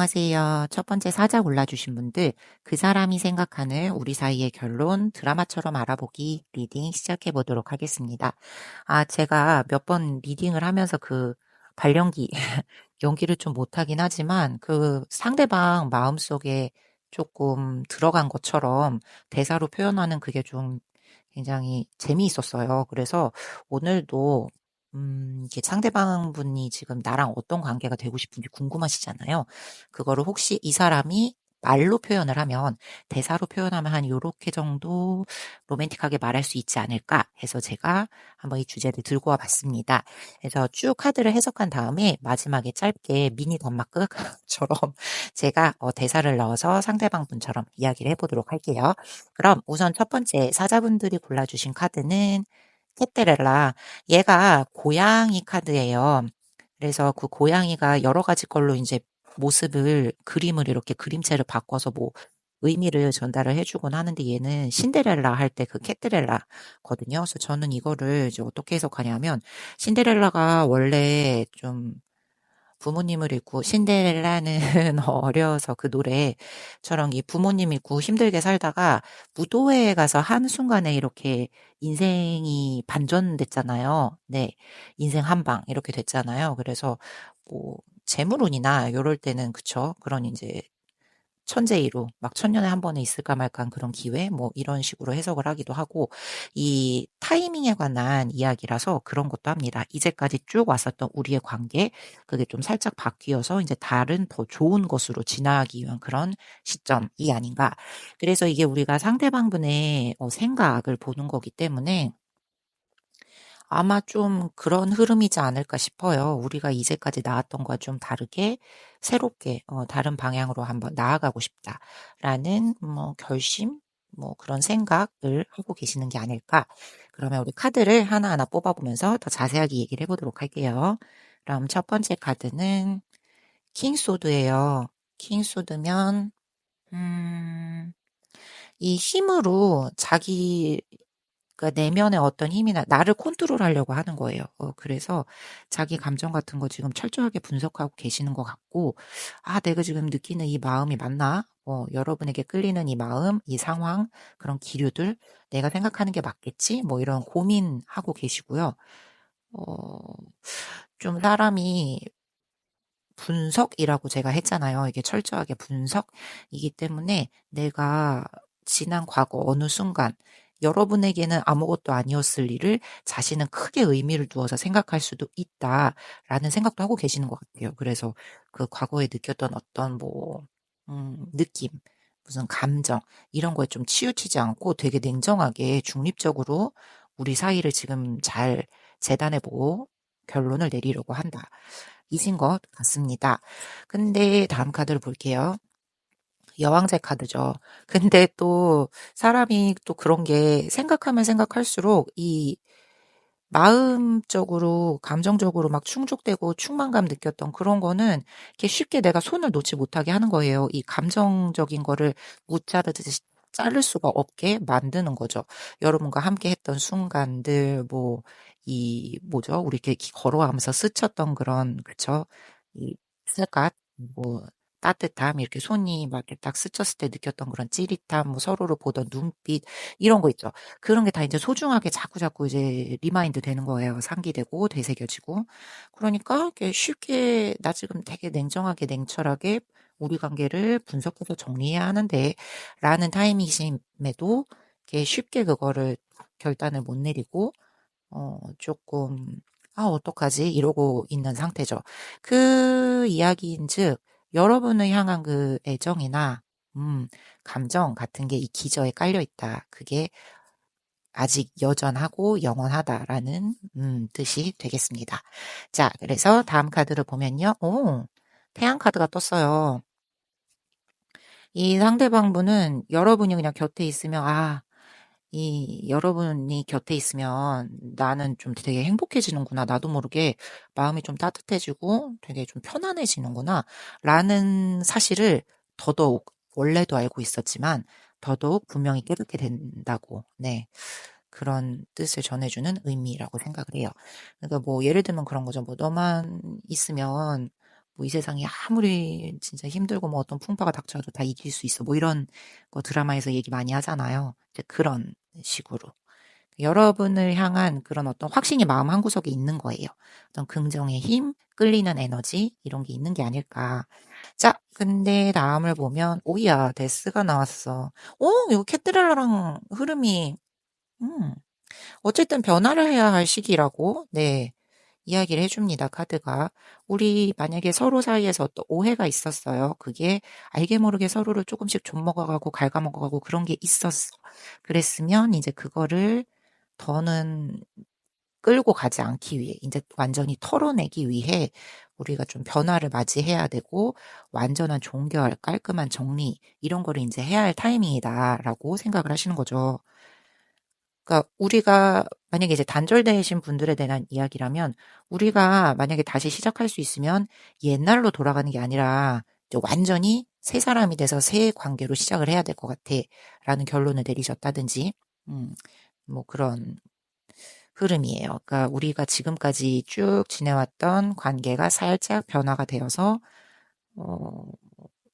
안녕하세요. 첫 번째 사자 골라주신 분들, 그 사람이 생각하는 우리 사이의 결론 드라마처럼 알아보기 리딩 시작해 보도록 하겠습니다. 제가 몇 번 리딩을 하면서 그 발연기, 연기를 좀 못하긴 하지만 그 상대방 마음속에 조금 들어간 것처럼 대사로 표현하는 그게 좀 굉장히 재미있었어요. 그래서 오늘도 이게 상대방 분이 지금 나랑 어떤 관계가 되고 싶은지 궁금하시잖아요. 그거를 혹시 이 사람이 말로 표현을 하면, 대사로 표현하면 한 요렇게 정도 로맨틱하게 말할 수 있지 않을까 해서 제가 한번 이 주제를 들고 와 봤습니다. 그래서 쭉 카드를 해석한 다음에 마지막에 짧게 미니 단막극처럼 제가 대사를 넣어서 상대방 분처럼 이야기를 해보도록 할게요. 그럼 우선 첫 번째 사자분들이 골라주신 카드는 테테렐라. 얘가 고양이 카드예요. 그래서 그 고양이가 여러 가지 걸로 이제 모습을, 그림을 이렇게 그림체를 바꿔서 뭐 의미를 전달을 해주곤 하는데, 얘는 신데렐라 할 때 그 캐트렐라거든요. 그래서 저는 이거를 이제 어떻게 해석하냐면, 신데렐라가 원래 좀 부모님을 잃고, 신데렐라는 어려서 그 노래처럼 이 부모님 잃고 힘들게 살다가 무도회에 가서 한순간에 이렇게 인생이 반전됐잖아요. 네. 인생 한방 이렇게 됐잖아요. 그래서 뭐 재물운이나 요럴 때는 그쵸. 그런 이제 천재이로 막 천년에 한 번에 있을까 말까 그런 기회 뭐 이런 식으로 해석을 하기도 하고, 이 타이밍에 관한 이야기라서 그런 것도 합니다. 이제까지 쭉 왔었던 우리의 관계, 그게 좀 살짝 바뀌어서 이제 다른 더 좋은 것으로 지나가기 위한 그런 시점이 아닌가. 그래서 이게 우리가 상대방분의 생각을 보는 거기 때문에 아마 좀 그런 흐름이지 않을까 싶어요. 우리가 이제까지 나왔던 거와 좀 다르게 새롭게 다른 방향으로 한번 나아가고 싶다라는 뭐 결심, 뭐 그런 생각을 하고 계시는 게 아닐까. 그러면 우리 카드를 하나하나 뽑아보면서 더 자세하게 얘기를 해보도록 할게요. 그럼 첫 번째 카드는 킹소드예요. 킹소드면 이 힘으로 자기, 그러니까 내면의 어떤 힘이나 나를 컨트롤하려고 하는 거예요. 그래서 자기 감정 같은 거 지금 철저하게 분석하고 계시는 것 같고, 내가 지금 느끼는 이 마음이 맞나? 여러분에게 끌리는 이 마음, 이 상황, 그런 기류들, 내가 생각하는 게 맞겠지? 뭐 이런 고민하고 계시고요. 어, 좀 사람이 분석이라고 제가 했잖아요. 이게 철저하게 분석이기 때문에 내가 지난 과거 어느 순간 여러분에게는 아무것도 아니었을 일을 자신은 크게 의미를 두어서 생각할 수도 있다라는 생각도 하고 계시는 것 같아요. 그래서 그 과거에 느꼈던 어떤 뭐, 느낌, 무슨 감정, 이런 거에 좀 치우치지 않고 되게 냉정하게 중립적으로 우리 사이를 지금 잘 재단해보고 결론을 내리려고 한다. 이신 것 같습니다. 근데 다음 카드를 볼게요. 여왕제 카드죠. 근데 또 사람이 또 그런 게 생각하면 생각할수록 이 마음적으로, 감정적으로 막 충족되고 충만감 느꼈던 그런 거는 이렇게 쉽게 내가 손을 놓지 못하게 하는 거예요. 이 감정적인 거를 무자르듯이 자를 수가 없게 만드는 거죠. 여러분과 함께 했던 순간들, 뭐, 이, 뭐죠? 우리 이렇게 걸어가면서 스쳤던 그런, 그쵸? 이, 쓸까? 뭐, 따뜻함, 이렇게 손이 막 이렇게 딱 스쳤을 때 느꼈던 그런 찌릿함, 뭐 서로를 보던 눈빛, 이런 거 있죠. 그런 게 다 이제 소중하게 자꾸자꾸 이제 리마인드 되는 거예요. 상기되고 되새겨지고. 그러니까 이렇게 쉽게 나 지금 되게 냉정하게 냉철하게 우리 관계를 분석해서 정리해야 하는데 라는 타이밍임에도 이렇게 쉽게 그거를 결단을 못 내리고 조금 어떡하지? 이러고 있는 상태죠. 그 이야기인즉 여러분을 향한 그 애정이나 감정 같은 게 이 기저에 깔려 있다. 그게 아직 여전하고 영원하다라는 뜻이 되겠습니다. 자, 그래서 다음 카드를 보면요. 태양 카드가 떴어요. 이 상대방 분은 여러분이 그냥 곁에 있으면, 이 여러분이 곁에 있으면 나는 좀 되게 행복해지는구나. 나도 모르게 마음이 좀 따뜻해지고 되게 좀 편안해지는구나. 라는 사실을 더더욱, 원래도 알고 있었지만 더더욱 분명히 깨닫게 된다고. 네. 그런 뜻을 전해주는 의미라고 생각을 해요. 그러니까 뭐 예를 들면 그런 거죠. 뭐 너만 있으면 뭐 이 세상이 아무리 진짜 힘들고 뭐 어떤 풍파가 닥쳐도 다 이길 수 있어. 뭐 이런 거 드라마에서 얘기 많이 하잖아요. 이제 그런 식으로. 여러분을 향한 그런 어떤 확신이 마음 한구석에 있는 거예요. 어떤 긍정의 힘, 끌리는 에너지, 이런 게 있는 게 아닐까. 자, 근데 다음을 보면, 오야, 데스가 나왔어. 이거 캣드랄라랑 흐름이, 음, 어쨌든 변화를 해야 할 시기라고, 네, 이야기를 해줍니다, 카드가. 우리 만약에 서로 사이에서 어떤 오해가 있었어요. 그게 알게 모르게 서로를 조금씩 좀먹어가고 갉아먹어가고 그런 게 있었어. 그랬으면 이제 그거를 더는 끌고 가지 않기 위해, 이제 완전히 털어내기 위해 우리가 좀 변화를 맞이해야 되고, 완전한 종결, 깔끔한 정리, 이런 거를 이제 해야 할 타이밍이다라고 생각을 하시는 거죠. 그러니까 우리가 만약에 이제 단절되신 분들에 대한 이야기라면, 우리가 만약에 다시 시작할 수 있으면 옛날로 돌아가는 게 아니라 이제 완전히 새 사람이 돼서 새 관계로 시작을 해야 될 것 같아 라는 결론을 내리셨다든지, 음, 뭐 그런 흐름이에요. 그러니까 우리가 지금까지 쭉 지내왔던 관계가 살짝 변화가 되어서 어,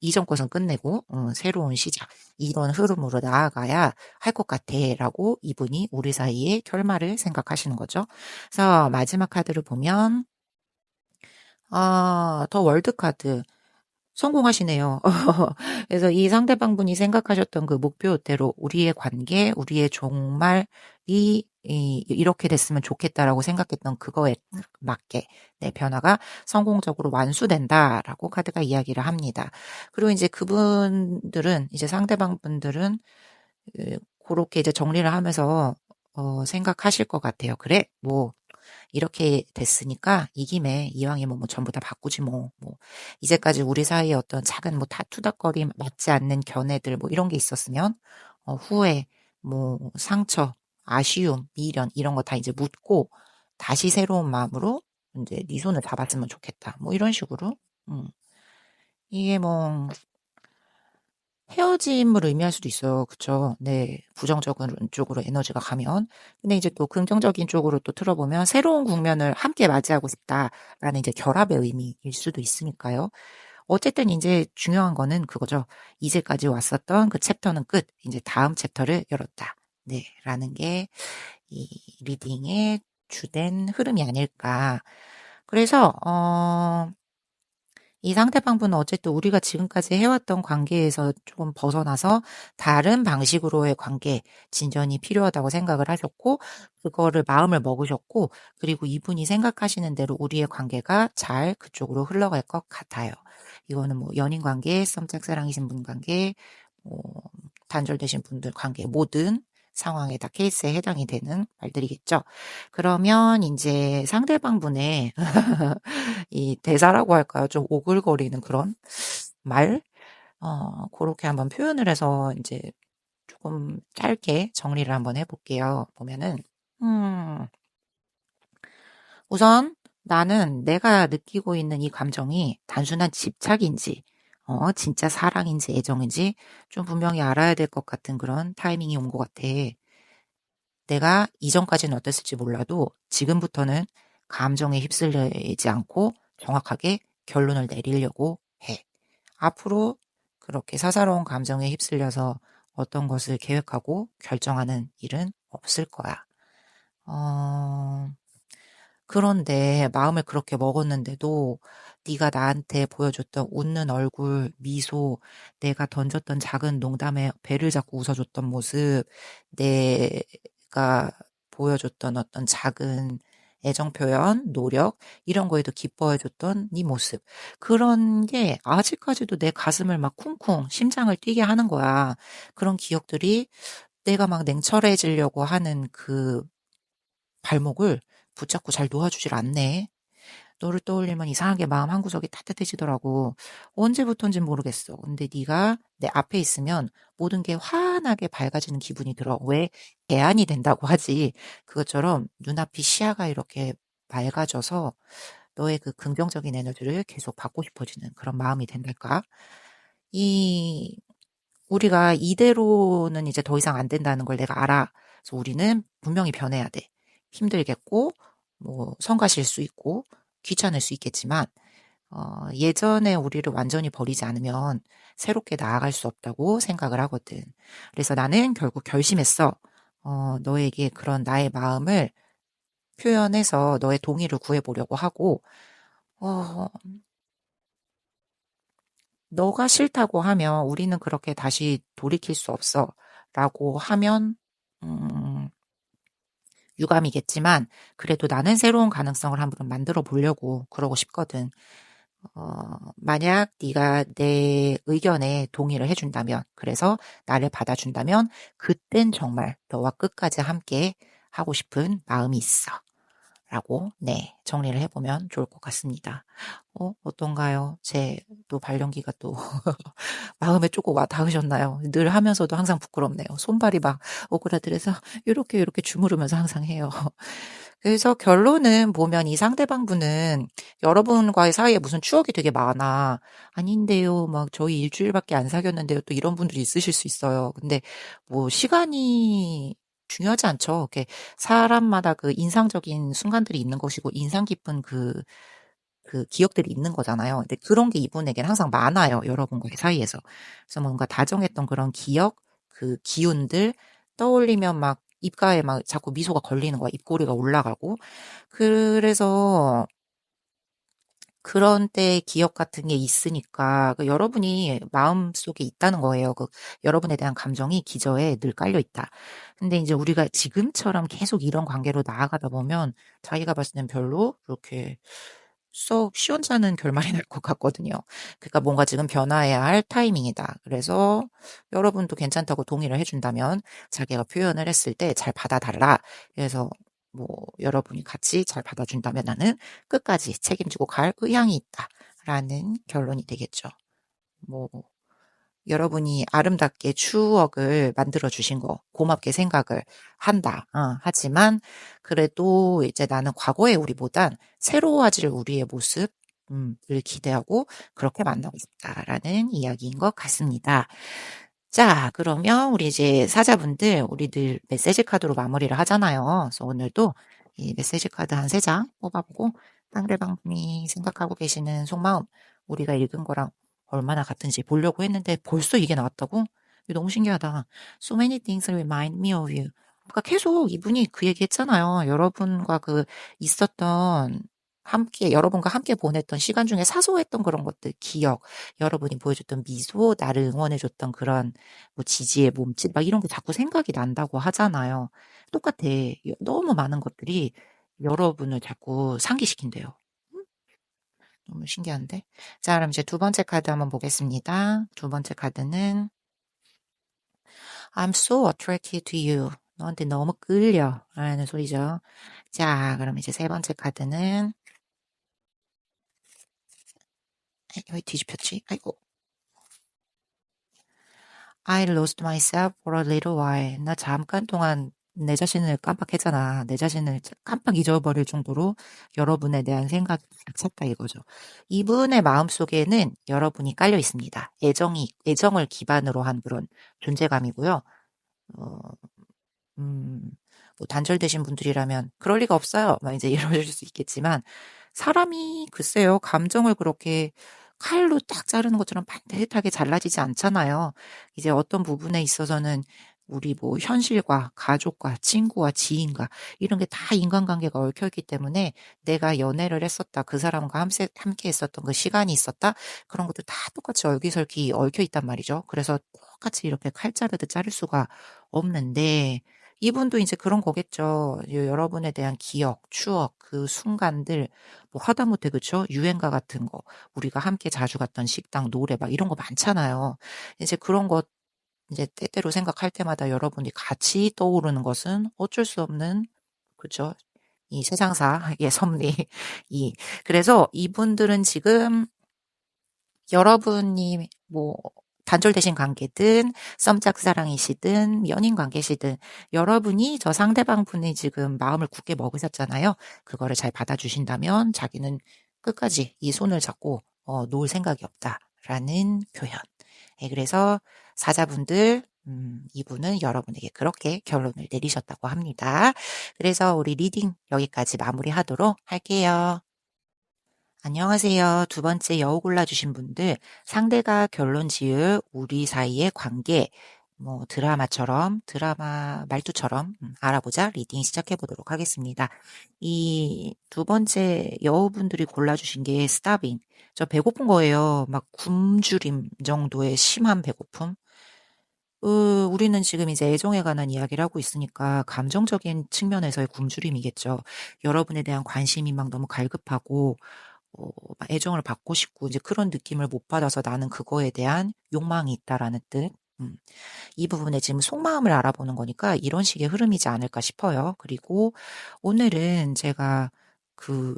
이전 것은 끝내고 새로운 시작, 이런 흐름으로 나아가야 할 것 같아라고 이분이 우리 사이의 결말을 생각하시는 거죠. 그래서 마지막 카드를 보면 더 월드 카드. 성공하시네요. 그래서 이 상대방분이 생각하셨던 그 목표대로 우리의 관계, 우리의 종말이 이렇게 됐으면 좋겠다라고 생각했던 그거에 맞게 내 변화가 성공적으로 완수된다라고 카드가 이야기를 합니다. 그리고 이제 그분들은, 이제 상대방분들은 그렇게 이제 정리를 하면서 생각하실 것 같아요. 그래, 뭐 이렇게 됐으니까 이 김에 이왕이면 뭐 전부 다 바꾸지 뭐 이제까지 우리 사이에 어떤 작은 뭐 다투닥거림, 맞지 않는 견해들 뭐 이런 게 있었으면 후회, 뭐 상처, 아쉬움, 미련 이런 거 다 이제 묻고 다시 새로운 마음으로 이제 네 손을 잡았으면 좋겠다. 뭐 이런 식으로. 이게 뭐 헤어짐을 의미할 수도 있어요. 그쵸? 네. 부정적인 쪽으로 에너지가 가면. 근데 이제 또 긍정적인 쪽으로 또 틀어보면 새로운 국면을 함께 맞이하고 싶다라는 이제 결합의 의미일 수도 있으니까요. 어쨌든 이제 중요한 거는 그거죠. 이제까지 왔었던 그 챕터는 끝. 이제 다음 챕터를 열었다. 네. 라는 게 이 리딩의 주된 흐름이 아닐까. 그래서, 이 상대방분은 어쨌든 우리가 지금까지 해왔던 관계에서 조금 벗어나서 다른 방식으로의 관계 진전이 필요하다고 생각을 하셨고, 그거를 마음을 먹으셨고, 그리고 이분이 생각하시는 대로 우리의 관계가 잘 그쪽으로 흘러갈 것 같아요. 이거는 뭐 연인 관계, 썸짝사랑이신 분 관계, 뭐 단절되신 분들 관계, 모든 상황에 다 케이스에 해당이 되는 말들이겠죠. 그러면 이제 상대방분의 이 대사라고 할까요? 좀 오글거리는 그런 말? 그렇게 한번 표현을 해서 이제 조금 짧게 정리를 한번 해볼게요. 보면은, 음, 우선 나는 내가 느끼고 있는 이 감정이 단순한 집착인지, 진짜 사랑인지 애정인지 좀 분명히 알아야 될 것 같은 그런 타이밍이 온 것 같아. 내가 이전까지는 어땠을지 몰라도 지금부터는 감정에 휩쓸리지 않고 정확하게 결론을 내리려고 해. 앞으로 그렇게 사사로운 감정에 휩쓸려서 어떤 것을 계획하고 결정하는 일은 없을 거야. 어, 그런데 마음을 그렇게 먹었는데도 네가 나한테 보여줬던 웃는 얼굴, 미소, 내가 던졌던 작은 농담에 배를 잡고 웃어줬던 모습, 내가 보여줬던 어떤 작은 애정 표현, 노력, 이런 거에도 기뻐해줬던 네 모습. 그런 게 아직까지도 내 가슴을 막 쿵쿵, 심장을 뛰게 하는 거야. 그런 기억들이 내가 막 냉철해지려고 하는 그 발목을 붙잡고 잘 놓아주질 않네. 너를 떠올리면 이상하게 마음 한구석이 따뜻해지더라고. 언제부턴진 모르겠어. 근데 네가 내 앞에 있으면 모든 게 환하게 밝아지는 기분이 들어. 왜? 개안이 된다고 하지. 그것처럼 눈앞이 시야가 이렇게 맑아져서 너의 그 긍정적인 에너지를 계속 받고 싶어지는 그런 마음이 된달까? 이 우리가 이대로는 이제 더 이상 안 된다는 걸 내가 알아. 그래서 우리는 분명히 변해야 돼. 힘들겠고, 뭐, 성가실 수 있고, 귀찮을 수 있겠지만, 예전에 우리를 완전히 버리지 않으면 새롭게 나아갈 수 없다고 생각을 하거든. 그래서 나는 결국 결심했어. 너에게 그런 나의 마음을 표현해서 너의 동의를 구해보려고 하고, 어, 너가 싫다고 하면 우리는 그렇게 다시 돌이킬 수 없어. 라고 하면, 음, 유감이겠지만, 그래도 나는 새로운 가능성을 한번 만들어 보려고 그러고 싶거든. 만약 네가 내 의견에 동의를 해준다면, 그래서 나를 받아준다면, 그땐 정말 너와 끝까지 함께 하고 싶은 마음이 있어. 라고, 네, 정리를 해보면 좋을 것 같습니다. 어떤가요? 제 또 발령기가 또 마음에 조금 와 닿으셨나요? 늘 하면서도 항상 부끄럽네요. 손발이 막 오그라들어서 이렇게 주무르면서 항상 해요. 그래서 결론은 보면 이 상대방분은 여러분과의 사이에 무슨 추억이 되게 많아. 아닌데요. 막 저희 일주일밖에 안 사귀었는데요. 또 이런 분들이 있으실 수 있어요. 근데 뭐 시간이 중요하지 않죠. 이렇게 사람마다 그 인상적인 순간들이 있는 것이고 인상 깊은 그 기억들이 있는 거잖아요. 근데 그런 게 이분에게는 항상 많아요. 여러분과의 사이에서. 그래서 뭔가 다정했던 그런 기억, 그 기운들 떠올리면 막 입가에 막 자꾸 미소가 걸리는 거야. 입꼬리가 올라가고. 그래서 그런 때의 기억 같은 게 있으니까 그 여러분이 마음속에 있다는 거예요. 그 여러분에 대한 감정이 기저에 늘 깔려 있다. 근데 이제 우리가 지금처럼 계속 이런 관계로 나아가다 보면 자기가 봤을 땐 별로 그렇게 썩 시원찮은 결말이 날 것 같거든요. 그러니까 뭔가 지금 변화해야 할 타이밍이다. 그래서 여러분도 괜찮다고 동의를 해준다면 자기가 표현을 했을 때 잘 받아달라. 그래서 뭐 여러분이 같이 잘 받아준다면 나는 끝까지 책임지고 갈 의향이 있다라는 결론이 되겠죠. 뭐 여러분이 아름답게 추억을 만들어 주신 거 고맙게 생각을 한다. 하지만 그래도 이제 나는 과거의 우리보단 새로워질 우리의 모습을 기대하고 그렇게 만나고 싶다라는 이야기인 것 같습니다. 자, 그러면 우리 이제 사자분들, 우리들 메시지 카드로 마무리를 하잖아요. 그래서 오늘도 이 메시지 카드 한 세 장 뽑아보고 상대방분이 생각하고 계시는 속마음, 우리가 읽은 거랑 얼마나 같은지 보려고 했는데 벌써 이게 나왔다고? 이거 너무 신기하다. So many things remind me of you. 아까 계속 이분이 그 얘기 했잖아요. 여러분과 그 있었던 여러분과 함께 보냈던 시간 중에 사소했던 그런 것들, 기억, 여러분이 보여줬던 미소, 나를 응원해줬던 그런 뭐 지지의 몸짓, 막 이런 게 자꾸 생각이 난다고 하잖아요. 똑같아. 너무 많은 것들이 여러분을 자꾸 상기시킨대요. 너무 신기한데? 자, 그럼 이제 두 번째 카드 한번 보겠습니다. 두 번째 카드는 I'm so attracted to you. 너한테 너무 끌려. 라는 소리죠. 자, 그럼 이제 세 번째 카드는 왜 뒤집혔지? 아이고. I lost myself for a little while. 나 잠깐 동안 내 자신을 깜빡했잖아. 내 자신을 깜빡 잊어버릴 정도로 여러분에 대한 생각이 딱 찼다 이거죠. 이분의 마음속에는 여러분이 깔려 있습니다. 애정을 기반으로 한 그런 존재감이고요. 어, 음, 뭐 단절되신 분들이라면 그럴 리가 없어요. 막 이제 이러실 수 있겠지만 사람이 글쎄요, 감정을 그렇게 칼로 딱 자르는 것처럼 반듯하게 잘라지지 않잖아요. 이제 어떤 부분에 있어서는 우리 뭐 현실과 가족과 친구와 지인과 이런 게 다 인간관계가 얽혀있기 때문에 내가 연애를 했었다. 그 사람과 함께 했었던 그 시간이 있었다. 그런 것도 다 똑같이 얼기설기 얽혀있단 말이죠. 그래서 똑같이 이렇게 칼 자르듯 자를 수가 없는데 이분도 이제 그런 거겠죠. 여러분에 대한 기억, 추억, 그 순간들, 뭐 하다못해 그쵸? 유행가 같은 거, 우리가 함께 자주 갔던 식당, 노래 막 이런 거 많잖아요. 이제 그런 것 이제 때때로 생각할 때마다 여러분이 같이 떠오르는 것은 어쩔 수 없는 그죠? 이 세상사의 섭리. 이 그래서 이분들은 지금 여러분이 뭐 단절되신 관계든 썸짝 사랑이시든 연인 관계시든 여러분이 저 상대방 분이 지금 마음을 굳게 먹으셨잖아요. 그거를 잘 받아주신다면 자기는 끝까지 이 손을 잡고 놓을 생각이 없다라는 표현. 예, 그래서 사자분들 이분은 여러분에게 그렇게 결론을 내리셨다고 합니다. 그래서 우리 리딩 여기까지 마무리하도록 할게요. 안녕하세요. 두 번째 여우 골라주신 분들, 상대가 결론 지을 우리 사이의 관계, 뭐 드라마 말투처럼 알아보자 리딩 시작해 보도록 하겠습니다. 이 두 번째 여우분들이 골라주신 게 스타빙. 저 배고픈 거예요. 막 굶주림 정도의 심한 배고픔. 우리는 지금 이제 애정에 관한 이야기를 하고 있으니까 감정적인 측면에서의 굶주림이겠죠. 여러분에 대한 관심이 막 너무 갈급하고, 막 애정을 받고 싶고, 이제 그런 느낌을 못 받아서 나는 그거에 대한 욕망이 있다라는 뜻. 음, 이 부분에 지금 속마음을 알아보는 거니까 이런 식의 흐름이지 않을까 싶어요. 그리고 오늘은 제가 그,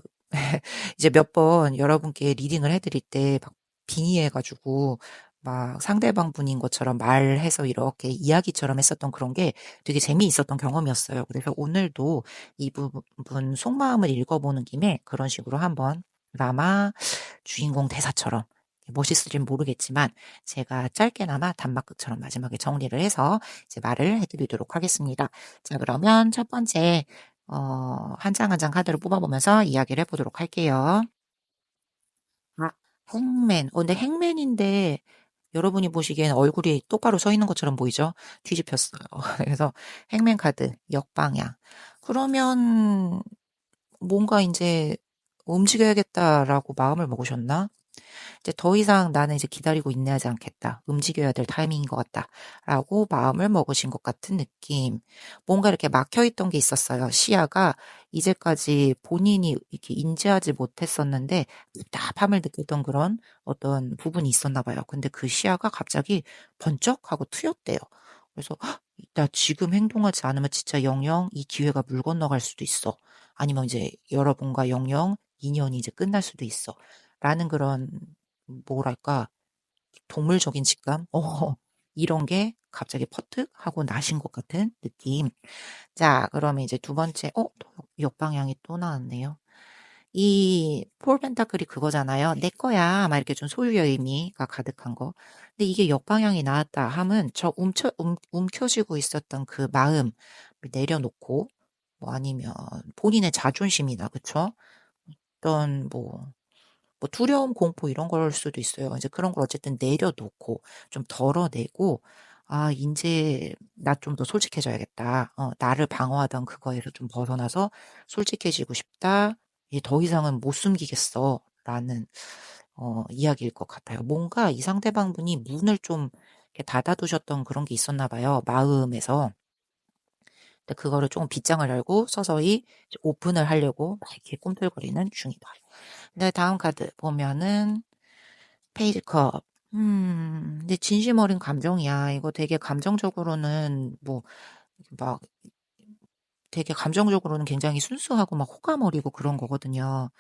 이제 몇 번 여러분께 리딩을 해드릴 때 막 빙의해가지고 막 상대방 분인 것처럼 말해서 이렇게 이야기처럼 했었던 그런 게 되게 재미있었던 경험이었어요. 그래서 오늘도 이 부분 속마음을 읽어보는 김에 그런 식으로 한번 드라마 주인공 대사처럼 멋있을지는 모르겠지만 제가 짧게나마 단막극처럼 마지막에 정리를 해서 이제 말을 해드리도록 하겠습니다. 자, 그러면 첫 번째, 한 장 한 장 카드를 뽑아보면서 이야기를 해보도록 할게요. 아, 행맨. 근데 행맨인데 여러분이 보시기엔 얼굴이 똑바로 서 있는 것처럼 보이죠? 뒤집혔어요. 그래서 행맨 카드, 역방향. 그러면 뭔가 이제 움직여야겠다라고 마음을 먹으셨나? 이제 더 이상 나는 이제 기다리고 인내하지 않겠다. 움직여야 될 타이밍인 것 같다. 라고 마음을 먹으신 것 같은 느낌. 뭔가 이렇게 막혀있던 게 있었어요. 시야가 이제까지 본인이 이렇게 인지하지 못했었는데 답답함을 느꼈던 그런 어떤 부분이 있었나 봐요. 근데 그 시야가 갑자기 번쩍하고 트였대요. 그래서 "헉, 나 지금 행동하지 않으면 진짜 영영 이 기회가 물 건너갈 수도 있어. 아니면 이제 여러분과 영영 인연이 이제 끝날 수도 있어. 라는 그런 뭐랄까 동물적인 직감? 이런 게 갑자기 퍼뜩 하고 나신 것 같은 느낌. 자, 그러면 이제 두 번째, 또 역방향이 또 나왔네요. 이 폴 펜타클이 그거잖아요. 내 거야. 막 이렇게 좀 소유의 의미가 가득한 거. 근데 이게 역방향이 나왔다 함은 저 움켜쥐고 있었던 그 마음 내려놓고 뭐 아니면 본인의 자존심이나 그쵸? 어떤 뭐 두려움, 공포 이런 걸 수도 있어요. 이제 그런 걸 어쨌든 내려놓고 좀 덜어내고 아, 인제 나 좀 더 솔직해져야겠다. 나를 방어하던 그거에서 좀 벗어나서 솔직해지고 싶다. 이제 더 이상은 못 숨기겠어라는 이야기일 것 같아요. 뭔가 이 상대방 분이 문을 좀 이렇게 닫아두셨던 그런 게 있었나 봐요. 마음에서. 근데 그거를 조금 빗장을 열고 서서히 이제 오픈을 하려고 막 이렇게 꿈틀거리는 중이다. 네, 다음 카드 보면은 페이지 컵. 근데 진심 어린 감정이야. 이거 되게 감정적으로는 막 되게 감정적으로는 굉장히 순수하고 막 호감 어리고 그런 거거든요.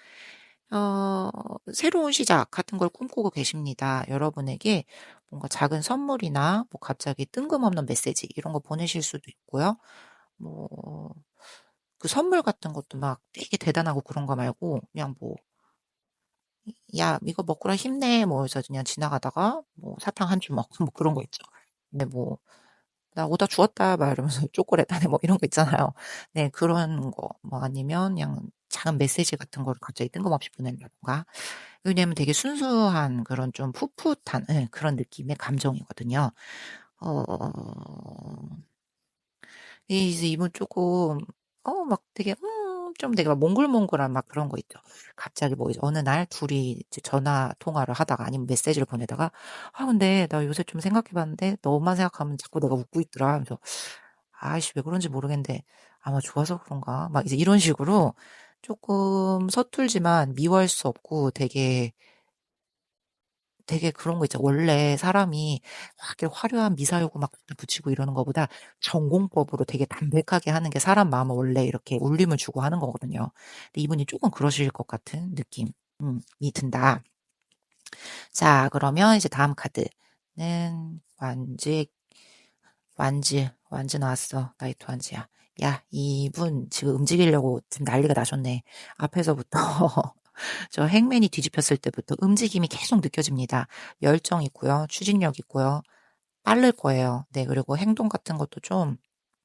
어, 새로운 시작 같은 걸 꿈꾸고 계십니다. 여러분에게 뭔가 작은 선물이나 뭐 갑자기 뜬금없는 메시지 이런 거 보내실 수도 있고요. 뭐, 그 선물 같은 것도 막 되게 대단하고 그런 거 말고 그냥 뭐 야, 이거 먹고라 힘내. 뭐, 그래서 그냥 지나가다가, 뭐, 사탕 한 주먹, 뭐, 그런 거 있죠. 근데 뭐, 나 오다 주웠다. 막 이러면서 초콜릿 안에 뭐, 이런 거 있잖아요. 네, 그런 거. 뭐, 아니면 그냥 작은 메시지 같은 거를 갑자기 뜬금없이 보낸다던가. 왜냐면 되게 순수한 그런 좀 풋풋한, 그런 느낌의 감정이거든요. 어, 이제 이분 조금 막 되게 좀 되게 막 몽글몽글한 막 그런 거 있죠. 갑자기 뭐 이제 어느 날 둘이 이제 전화 통화를 하다가 아니면 메시지를 보내다가 근데 나 요새 좀 생각해 봤는데 너만 생각하면 자꾸 내가 웃고 있더라. 그래서 아이씨 왜 그런지 모르겠는데 아마 좋아서 그런가? 막 이제 이런 식으로 조금 서툴지만 미워할 수 없고 되게 그런 거 있죠. 원래 사람이 막 이렇게 화려한 미사여구 막 붙이고 이러는 것보다 전공법으로 되게 담백하게 하는 게 사람 마음을 원래 이렇게 울림을 주고 하는 거거든요. 근데 이분이 조금 그러실 것 같은 느낌이 든다. 자, 그러면 이제 다음 카드는 완즈 나왔어. 나이트 완즈야. 야, 이분 지금 움직이려고 지금 난리가 나셨네. 앞에서부터 저 행맨이 뒤집혔을 때부터 움직임이 계속 느껴집니다. 열정 있고요. 추진력 있고요. 빠를 거예요. 네, 그리고 행동 같은 것도 좀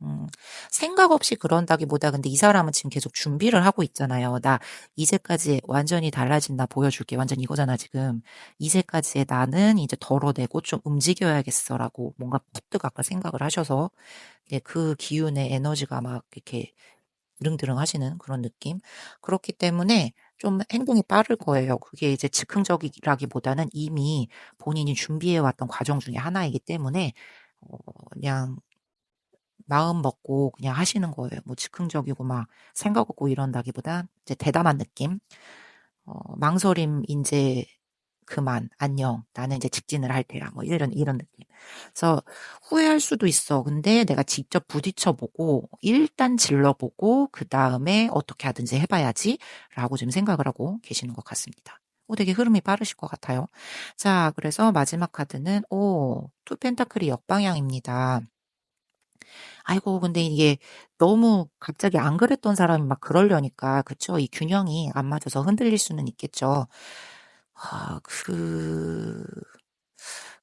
음, 생각 없이 그런다기보다 근데 이 사람은 지금 계속 준비를 하고 있잖아요. 나 이제까지 완전히 달라진 나 보여줄게. 완전 이거잖아, 지금. 이제까지의 나는 이제 덜어내고 좀 움직여야겠어라고 뭔가 푸뜩 아까 생각을 하셔서 예, 그 기운의 에너지가 막 이렇게 드릉드릉 하시는 그런 느낌. 그렇기 때문에 좀 행동이 빠를 거예요. 그게 이제 즉흥적이라기보다는 이미 본인이 준비해왔던 과정 중에 하나이기 때문에 그냥 마음 먹고 그냥 하시는 거예요. 뭐 즉흥적이고 막 생각 없고 이런다기보다 이제 대담한 느낌. 망설임 이제 그만 안녕. 나는 이제 직진을 할 테야. 뭐 이런 느낌. 그래서 후회할 수도 있어. 근데 내가 직접 부딪혀 보고 일단 질러 보고 그다음에 어떻게 하든지 해봐야지라고 좀 생각을 하고 계시는 것 같습니다. 되게 흐름이 빠르실 것 같아요. 자, 그래서 마지막 카드는 투 펜타클이 역방향입니다. 아이고, 근데 이게 너무 갑자기 안 그랬던 사람이 막 그러려니까, 그쵸? 이 균형이 안 맞아서 흔들릴 수는 있겠죠. 아,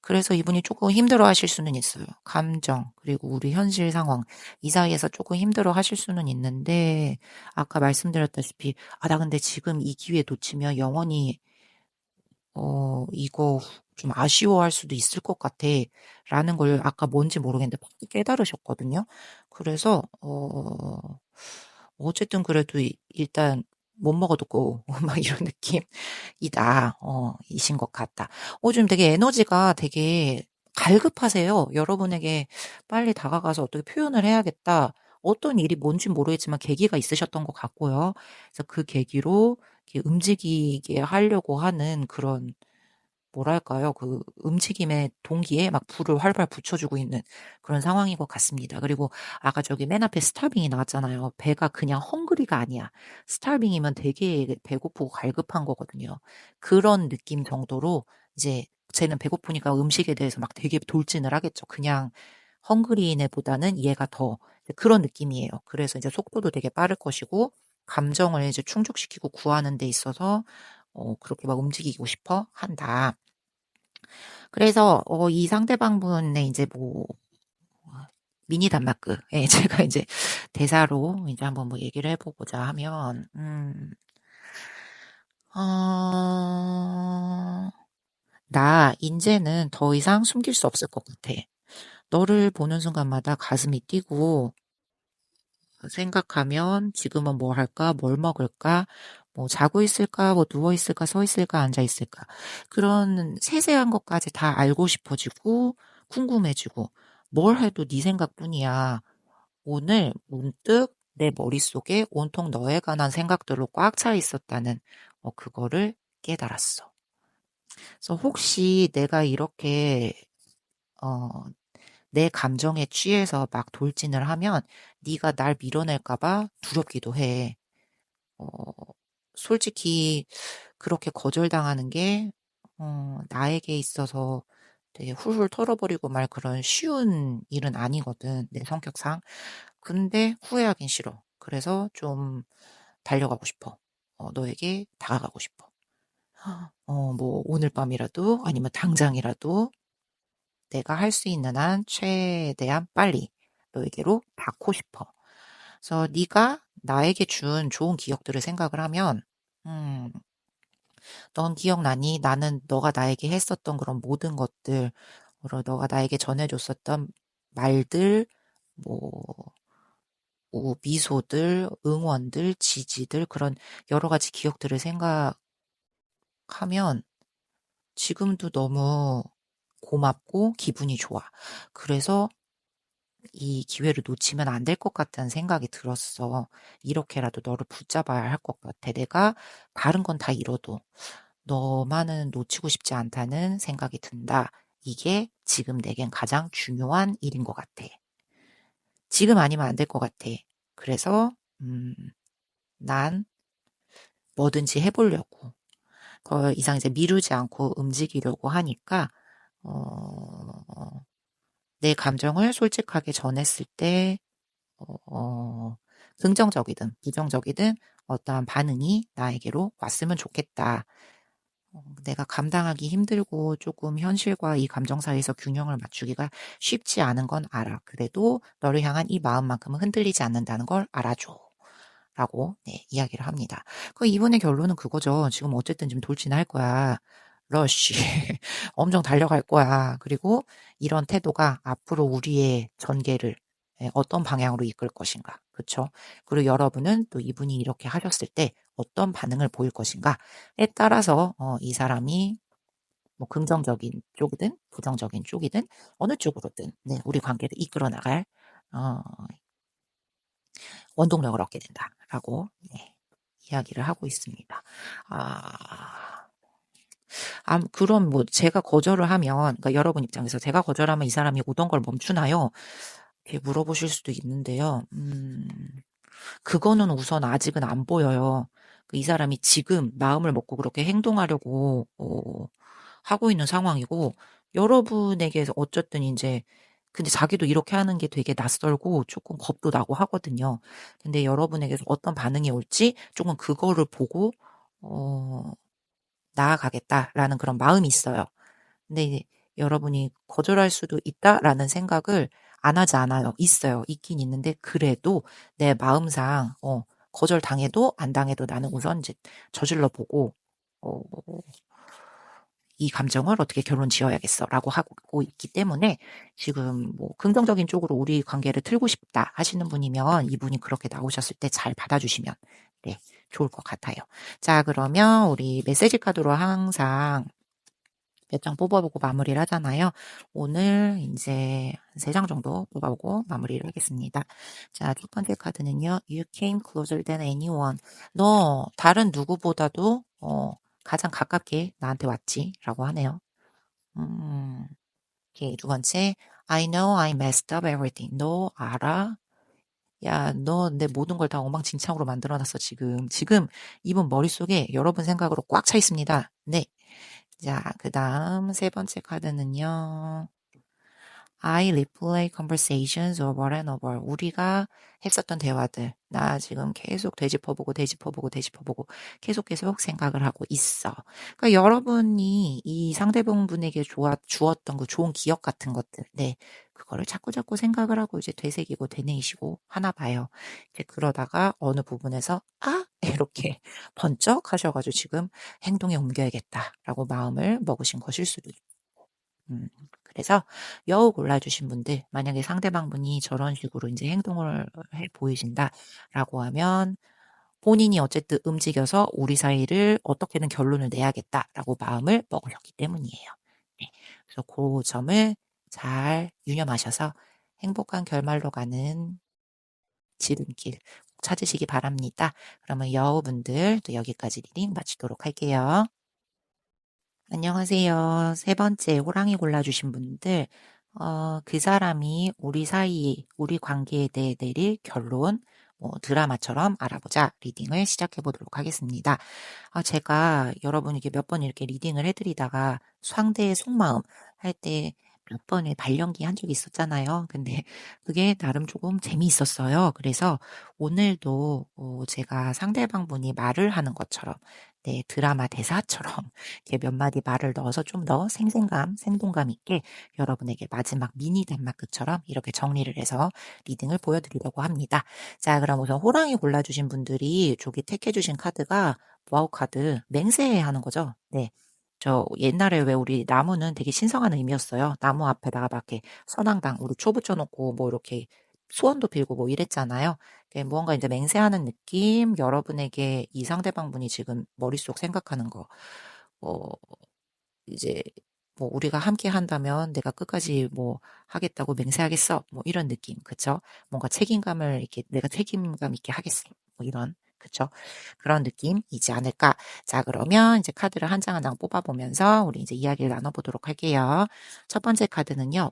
그래서 이분이 조금 힘들어 하실 수는 있어요. 감정, 그리고 우리 현실 상황, 이 사이에서 조금 힘들어 하실 수는 있는데, 아까 말씀드렸다시피, 나 근데 지금 이 기회 놓치면 영원히 이거 좀 아쉬워할 수도 있을 것 같아. 라는 걸 아까 뭔지 모르겠는데 팍 깨달으셨거든요. 그래서, 어쨌든 그래도 일단 못 먹어도 고, 막 이런 느낌이다. 이신 것 같다. 좀 되게 에너지가 되게 갈급하세요. 여러분에게 빨리 다가가서 어떻게 표현을 해야겠다. 어떤 일이 뭔지 모르겠지만 계기가 있으셨던 것 같고요. 그래서 그 계기로 이렇게 움직이게 하려고 하는 그런 뭐랄까요? 그 움직임의 동기에 막 불을 활발 붙여주고 있는 그런 상황인 것 같습니다. 그리고 아까 저기 맨 앞에 스타빙이 나왔잖아요. 배가 그냥 헝그리가 아니야. 스타빙이면 되게 배고프고 갈급한 거거든요. 그런 느낌 정도로 이제 쟤는 배고프니까 음식에 대해서 막 되게 돌진을 하겠죠. 그냥 헝그리인애보다는 얘가 더 그런 느낌이에요. 그래서 이제 속도도 되게 빠를 것이고 감정을 이제 충족시키고 구하는 데 있어서 그렇게 막 움직이고 싶어 한다. 그래서 이 상대방분의 이제 뭐 미니 단막극 예, 제가 이제 대사로 이제 한번 뭐 얘기를 해보고자 하면 어, 나 이제는 더 이상 숨길 수 없을 것 같아. 너를 보는 순간마다 가슴이 뛰고 생각하면 지금은 뭘 할까, 뭘 먹을까, 뭐 자고 있을까, 뭐 누워 있을까, 서 있을까, 앉아 있을까 그런 세세한 것까지 다 알고 싶어지고 궁금해지고 뭘 해도 네 생각뿐이야. 오늘 문득 내 머릿속에 온통 너에 관한 생각들로 꽉 차 있었다는 그거를 깨달았어. 그래서 혹시 내가 이렇게 어, 내 감정에 취해서 막 돌진을 하면 네가 날 밀어낼까 봐 두렵기도 해. 어, 솔직히 그렇게 거절당하는 게 나에게 있어서 되게 훌훌 털어버리고 말 그런 쉬운 일은 아니거든. 내 성격상. 근데 후회하긴 싫어. 그래서 좀 달려가고 싶어. 너에게 다가가고 싶어. 뭐 오늘 밤이라도 아니면 당장이라도 내가 할 수 있는 한 최대한 빨리 너에게로 닿고 싶어. 그래서 네가 나에게 준 좋은 기억들을 생각을 하면 음, 넌 기억나니? 나는 너가 나에게 했었던 그런 모든 것들, 그리고 너가 나에게 전해줬었던 말들, 뭐, 미소들, 응원들, 지지들, 그런 여러 가지 기억들을 생각하면 지금도 너무 고맙고 기분이 좋아. 그래서 이 기회를 놓치면 안 될 것 같다는 생각이 들었어. 이렇게라도 너를 붙잡아야 할 것 같아. 내가 다른 건 다 잃어도 너만은 놓치고 싶지 않다는 생각이 든다. 이게 지금 내겐 가장 중요한 일인 것 같아. 지금 아니면 안 될 것 같아. 그래서 난 뭐든지 해보려고. 더 이상 이제 미루지 않고 움직이려고 하니까 내 감정을 솔직하게 전했을 때 어, 긍정적이든 부정적이든 어떠한 반응이 나에게로 왔으면 좋겠다. 내가 감당하기 힘들고 조금 현실과 이 감정 사이에서 균형을 맞추기가 쉽지 않은 건 알아. 그래도 너를 향한 이 마음만큼은 흔들리지 않는다는 걸 알아줘. 라고 네, 이야기를 합니다. 이분의 결론은 그거죠. 지금 어쨌든 지금 돌진할 거야. 러쉬. 엄청 달려갈 거야. 그리고 이런 태도가 앞으로 우리의 전개를 어떤 방향으로 이끌 것인가. 그쵸? 그리고 여러분은 또 이분이 이렇게 하셨을 때 어떤 반응을 보일 것인가에 따라서 이 사람이 뭐 긍정적인 쪽이든 부정적인 쪽이든 어느 쪽으로든 네, 우리 관계를 이끌어 나갈 어, 원동력을 얻게 된다라고 네, 이야기를 하고 있습니다. 아, 그럼 뭐 제가 거절을 하면, 그러니까 여러분 입장에서 제가 거절하면 이 사람이 오던 걸 멈추나요? 이렇게 물어보실 수도 있는데요. 그거는 우선 아직은 안 보여요. 이 사람이 지금 마음을 먹고 그렇게 행동하려고 하고 있는 상황이고, 여러분에게서 어쨌든 이제 근데 자기도 이렇게 하는 게 되게 낯설고 조금 겁도 나고 하거든요. 근데 여러분에게서 어떤 반응이 올지 조금 그거를 보고 어, 나아가겠다라는 그런 마음이 있어요. 근데 이제 여러분이 거절할 수도 있다라는 생각을 안 하지 않아요. 있어요. 있긴 있는데 그래도 내 마음상 거절 당해도 안 당해도 나는 우선 이제 저질러 보고 어, 이 감정을 어떻게 결론 지어야겠어라고 하고 있기 때문에 지금 뭐 긍정적인 쪽으로 우리 관계를 틀고 싶다 하시는 분이면 이분이 그렇게 나오셨을 때 잘 받아주시면 네, 좋을 것 같아요. 자, 그러면 우리 메시지 카드로 항상 몇 장 뽑아보고 마무리를 하잖아요. 오늘 이제 한 3장 정도 뽑아보고 마무리를 하겠습니다. 자, 첫 번째 카드는요. You came closer than anyone. 너 다른 누구보다도 가장 가깝게 나한테 왔지 라고 하네요. 오케이. 두 번째, I know I messed up everything. 너 알아? 야, 너 내 모든 걸 다 엉망진창으로 만들어놨어, 지금. 지금 이분 머릿속에 여러분 생각으로 꽉 차 있습니다. 네. 자, 그 다음 세 번째 카드는요. I replay conversations over and over. 우리가 했었던 대화들. 나 지금 계속 되짚어보고 계속 생각을 하고 있어. 그러니까 여러분이 이 상대방분에게 주었던 그 좋은 기억 같은 것들. 네. 그거를 자꾸 생각을 하고 이제 되새기고 되뇌이시고 하나 봐요. 이제 그러다가 어느 부분에서 이렇게 번쩍 하셔가지고 지금 행동에 옮겨야겠다라고 마음을 먹으신 것일 수도 있고. 그래서 여우 골라주신 분들, 만약에 상대방분이 저런 식으로 이제 행동을 해 보이신다라고 하면 본인이 어쨌든 움직여서 우리 사이를 어떻게든 결론을 내야겠다라고 마음을 먹으셨기 때문이에요. 네. 그래서 그 점을 잘 유념하셔서 행복한 결말로 가는 지름길 꼭 찾으시기 바랍니다. 그러면 여우분들 또 여기까지 리딩 마치도록 할게요. 안녕하세요. 세 번째 호랑이 골라주신 분들, 그 사람이 우리 사이, 우리 관계에 대해 내릴 결론, 뭐 드라마처럼 알아보자 리딩을 시작해 보도록 하겠습니다. 제가 여러분에게 몇 번 이렇게 리딩을 해드리다가 상대의 속마음 할 때 몇 번의 발연기 한 적이 있었잖아요. 근데 그게 나름 조금 재미있었어요. 그래서 오늘도 제가 상대방 분이 말을 하는 것처럼 네, 드라마 대사처럼 이렇게 몇 마디 말을 넣어서 좀 더 생동감 있게 여러분에게 마지막 미니 단마크처럼 이렇게 정리를 해서 리딩을 보여드리려고 합니다. 자, 그럼 우선 호랑이 골라주신 분들이 저기 택해주신 카드가 와우 카드 맹세 하는 거죠. 네. 저 옛날에 왜 우리 나무는 되게 신성한 의미였어요. 나무 앞에다가 막 이렇게 선앙당 우리 초 붙여놓고 뭐 이렇게 소원도 빌고 뭐 이랬잖아요. 무언가 이제 맹세하는 느낌, 여러분에게 이 상대방분이 지금 머릿속 생각하는 거, 어, 이제 뭐 우리가 함께 한다면 내가 끝까지 뭐 하겠다고 맹세하겠어. 뭐 이런 느낌. 그쵸? 뭔가 책임감을 이렇게 내가 책임감 있게 하겠어. 뭐 이런. 그쵸? 그런 느낌이지 않을까. 자, 그러면 이제 카드를 한 장 한 장 뽑아보면서 우리 이제 이야기를 나눠보도록 할게요. 첫 번째 카드는요.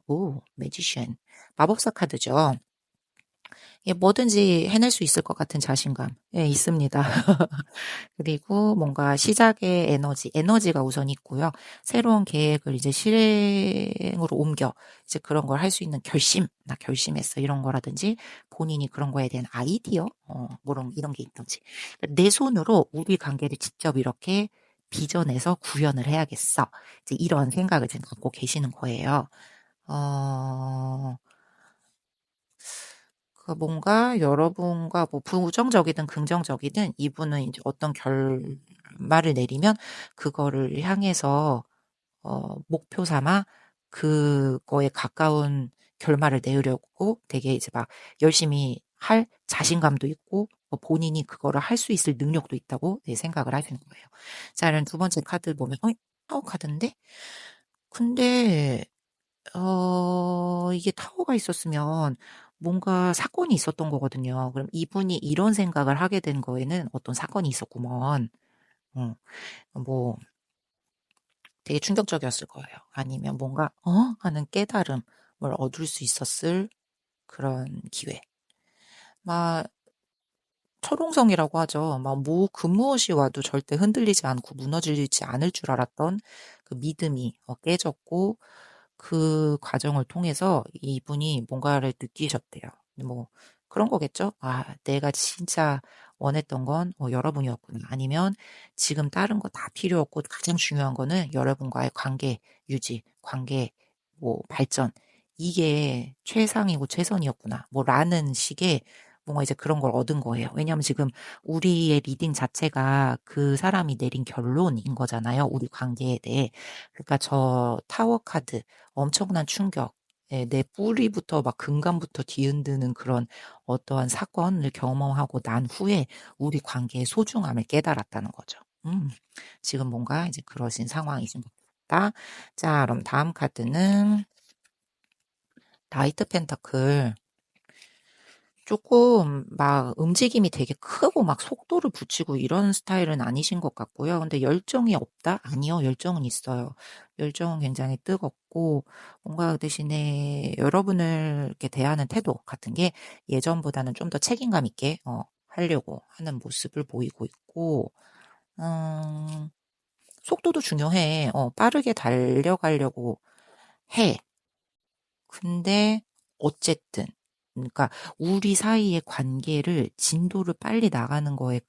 매지션. 마법사 카드죠. 예, 뭐든지 해낼 수 있을 것 같은 자신감. 예, 있습니다. 그리고 뭔가 시작의 에너지가 우선 있고요. 새로운 계획을 이제 실행으로 옮겨 이제 그런 걸 할 수 있는 나 결심했어 이런 거라든지 본인이 그런 거에 대한 아이디어, 뭐 이런 게 있든지 내 손으로 우리 관계를 직접 이렇게 빚어내서 구현을 해야겠어. 이제 이런 생각을 지금 갖고 계시는 거예요. 어, 그 뭔가 여러분과 뭐 부정적이든 긍정적이든 이분은 이제 어떤 결말을 내리면 그거를 향해서 목표 삼아 그거에 가까운 결말을 내려고 되게 이제 막 열심히 할 자신감도 있고 뭐 본인이 그거를 할 수 있을 능력도 있다고 네, 생각을 하시는 거예요. 자, 그럼 두 번째 카드 보면 타워 카드인데 근데 이게 타워가 있었으면 뭔가 사건이 있었던 거거든요. 그럼 이분이 이런 생각을 하게 된 거에는 어떤 사건이 있었구먼. 어, 뭐 되게 충격적이었을 거예요. 아니면 뭔가 하는 깨달음을 얻을 수 있었을 그런 기회. 막 철옹성이라고 하죠. 막 그 무엇이 와도 절대 흔들리지 않고 무너지지 않을 줄 알았던 그 믿음이 깨졌고 그 과정을 통해서 이분이 뭔가를 느끼셨대요. 뭐 그런 거겠죠. 아, 내가 진짜 원했던 건 여러분이었구나. 아니면 지금 다른 거 다 필요 없고 가장 중요한 거는 여러분과의 관계 유지, 관계 뭐 발전 이게 최상이고 최선이었구나. 뭐 라는 식의 뭔가 이제 그런 걸 얻은 거예요. 왜냐하면 지금 우리의 리딩 자체가 그 사람이 내린 결론인 거잖아요. 우리 관계에 대해. 그러니까 저 타워 카드 엄청난 충격. 예, 내 뿌리부터 막 근간부터 뒤흔드는 그런 어떠한 사건을 경험하고 난 후에 우리 관계의 소중함을 깨달았다는 거죠. 지금 뭔가 이제 그러신 상황이신 것 같다. 자, 그럼 다음 카드는 나이트 펜타클. 조금 막 움직임이 되게 크고 막 속도를 붙이고 이런 스타일은 아니신 것 같고요. 근데 열정이 없다? 아니요. 열정은 있어요. 열정은 굉장히 뜨겁고 뭔가 그 대신에 여러분을 이렇게 대하는 태도 같은 게 예전보다는 좀 더 책임감 있게 하려고 하는 모습을 보이고 있고 음, 속도도 중요해. 빠르게 달려가려고 해. 근데 어쨌든 그러니까 우리 사이의 관계를 진도를 빨리 나가는 거에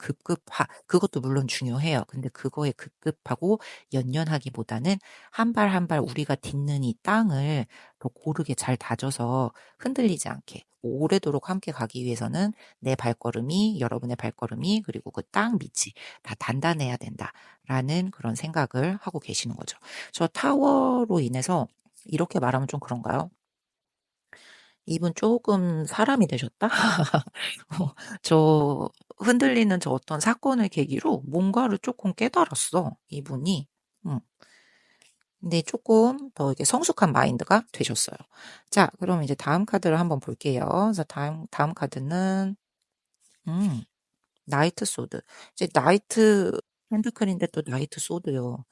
그것도 물론 중요해요. 근데 그거에 급급하고 연연하기보다는 한 발 한 발 우리가 딛는 이 땅을 더 고르게 잘 다져서 흔들리지 않게 오래도록 함께 가기 위해서는 내 발걸음이 여러분의 발걸음이 그리고 그 땅 밑이 다 단단해야 된다라는 그런 생각을 하고 계시는 거죠. 저 타워로 인해서 이렇게 말하면 좀 그런가요? 이분 조금 사람이 되셨다? 저 흔들리는 저 어떤 사건을 계기로 뭔가를 조금 깨달았어, 이분이. 음. 근데 조금 더 이게 성숙한 마인드가 되셨어요. 자, 그럼 이제 다음 카드를 한번 볼게요. 그래서 다음 카드는, 음, 나이트 소드. 이제 나이트 펜타클인데 또 나이트 소드요.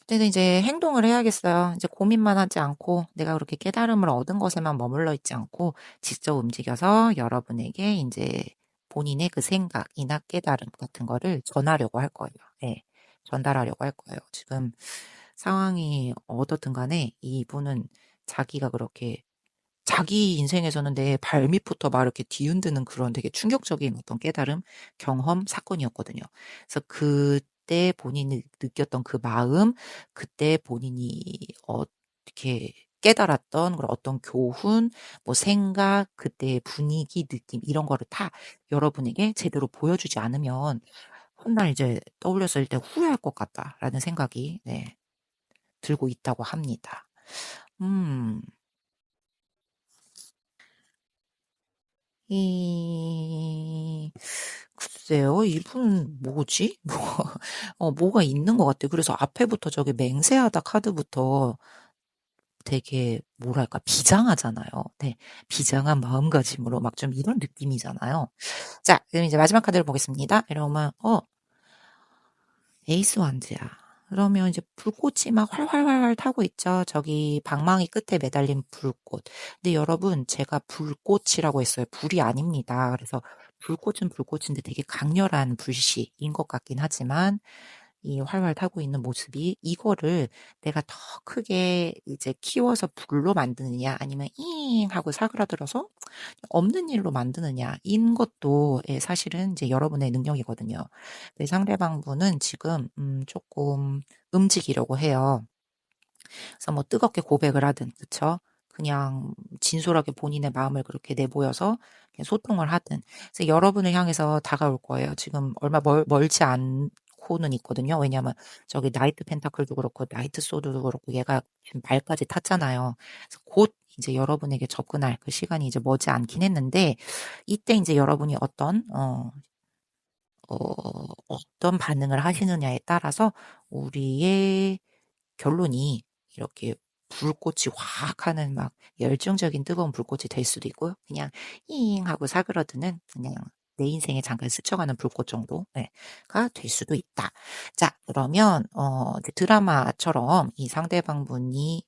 그때는 이제 행동을 해야겠어요. 이제 고민만 하지 않고 내가 그렇게 깨달음을 얻은 것에만 머물러 있지 않고 직접 움직여서 여러분에게 이제 본인의 그 생각이나 깨달음 같은 거를 전하려고 할 거예요. 네, 전달하려고 할 거예요. 지금 상황이 어떻든 간에 이분은 자기가 그렇게 자기 인생에서는 내 발밑부터 막 이렇게 뒤흔드는 그런 되게 충격적인 어떤 깨달음, 경험, 사건이었거든요. 그래서 그때 본인이 느꼈던 그 마음, 그때 본인이 어떻게 깨달았던 그런 어떤 교훈, 뭐 생각, 그때의 분위기, 느낌 이런 거를 다 여러분에게 제대로 보여주지 않으면 훗날 이제 떠올렸을 때 후회할 것 같다라는 생각이 네, 들고 있다고 합니다. 음. 글쎄요. 이분 뭐지? 뭐가 있는 것 같아요. 그래서 앞에부터 저기 맹세하다 카드부터 되게 뭐랄까 비장하잖아요. 네. 비장한 마음가짐으로 막 좀 이런 느낌이잖아요. 자, 그럼 이제 마지막 카드를 보겠습니다. 이러면 에이스 완즈야. 그러면 이제 불꽃이 막 활활활활 타고 있죠. 저기 방망이 끝에 매달린 불꽃. 근데 여러분, 제가 불꽃이라고 했어요. 불이 아닙니다. 그래서 불꽃은 불꽃인데 되게 강렬한 불씨인 것 같긴 하지만 이 활활 타고 있는 모습이 이거를 내가 더 크게 이제 키워서 불로 만드느냐 아니면 잉 하고 사그라들어서 없는 일로 만드느냐 인 것도 예, 사실은 이제 여러분의 능력이거든요. 내 상대방 분은 지금 조금 움직이려고 해요. 그래서 뭐 뜨겁게 고백을 하든 그쵸? 그냥 진솔하게 본인의 마음을 그렇게 내보여서 그냥 소통을 하든 그래서 여러분을 향해서 다가올 거예요. 지금 얼마 멀지 않고는 있거든요. 왜냐하면 저기 나이트 펜타클도 그렇고 나이트 소드도 그렇고 얘가 지금 말까지 탔잖아요. 그래서 곧 이제 여러분에게 접근할 그 시간이 이제 머지 않긴 했는데 이때 이제 여러분이 어떤 반응을 하시느냐에 따라서 우리의 결론이 이렇게 불꽃이 확 하는 막 열정적인 뜨거운 불꽃이 될 수도 있고요. 그냥 잉 하고 사그러드는 그냥 내 인생에 잠깐 스쳐가는 불꽃 정도가 될 수도 있다. 자, 그러면 이제 드라마처럼 이 상대방 분이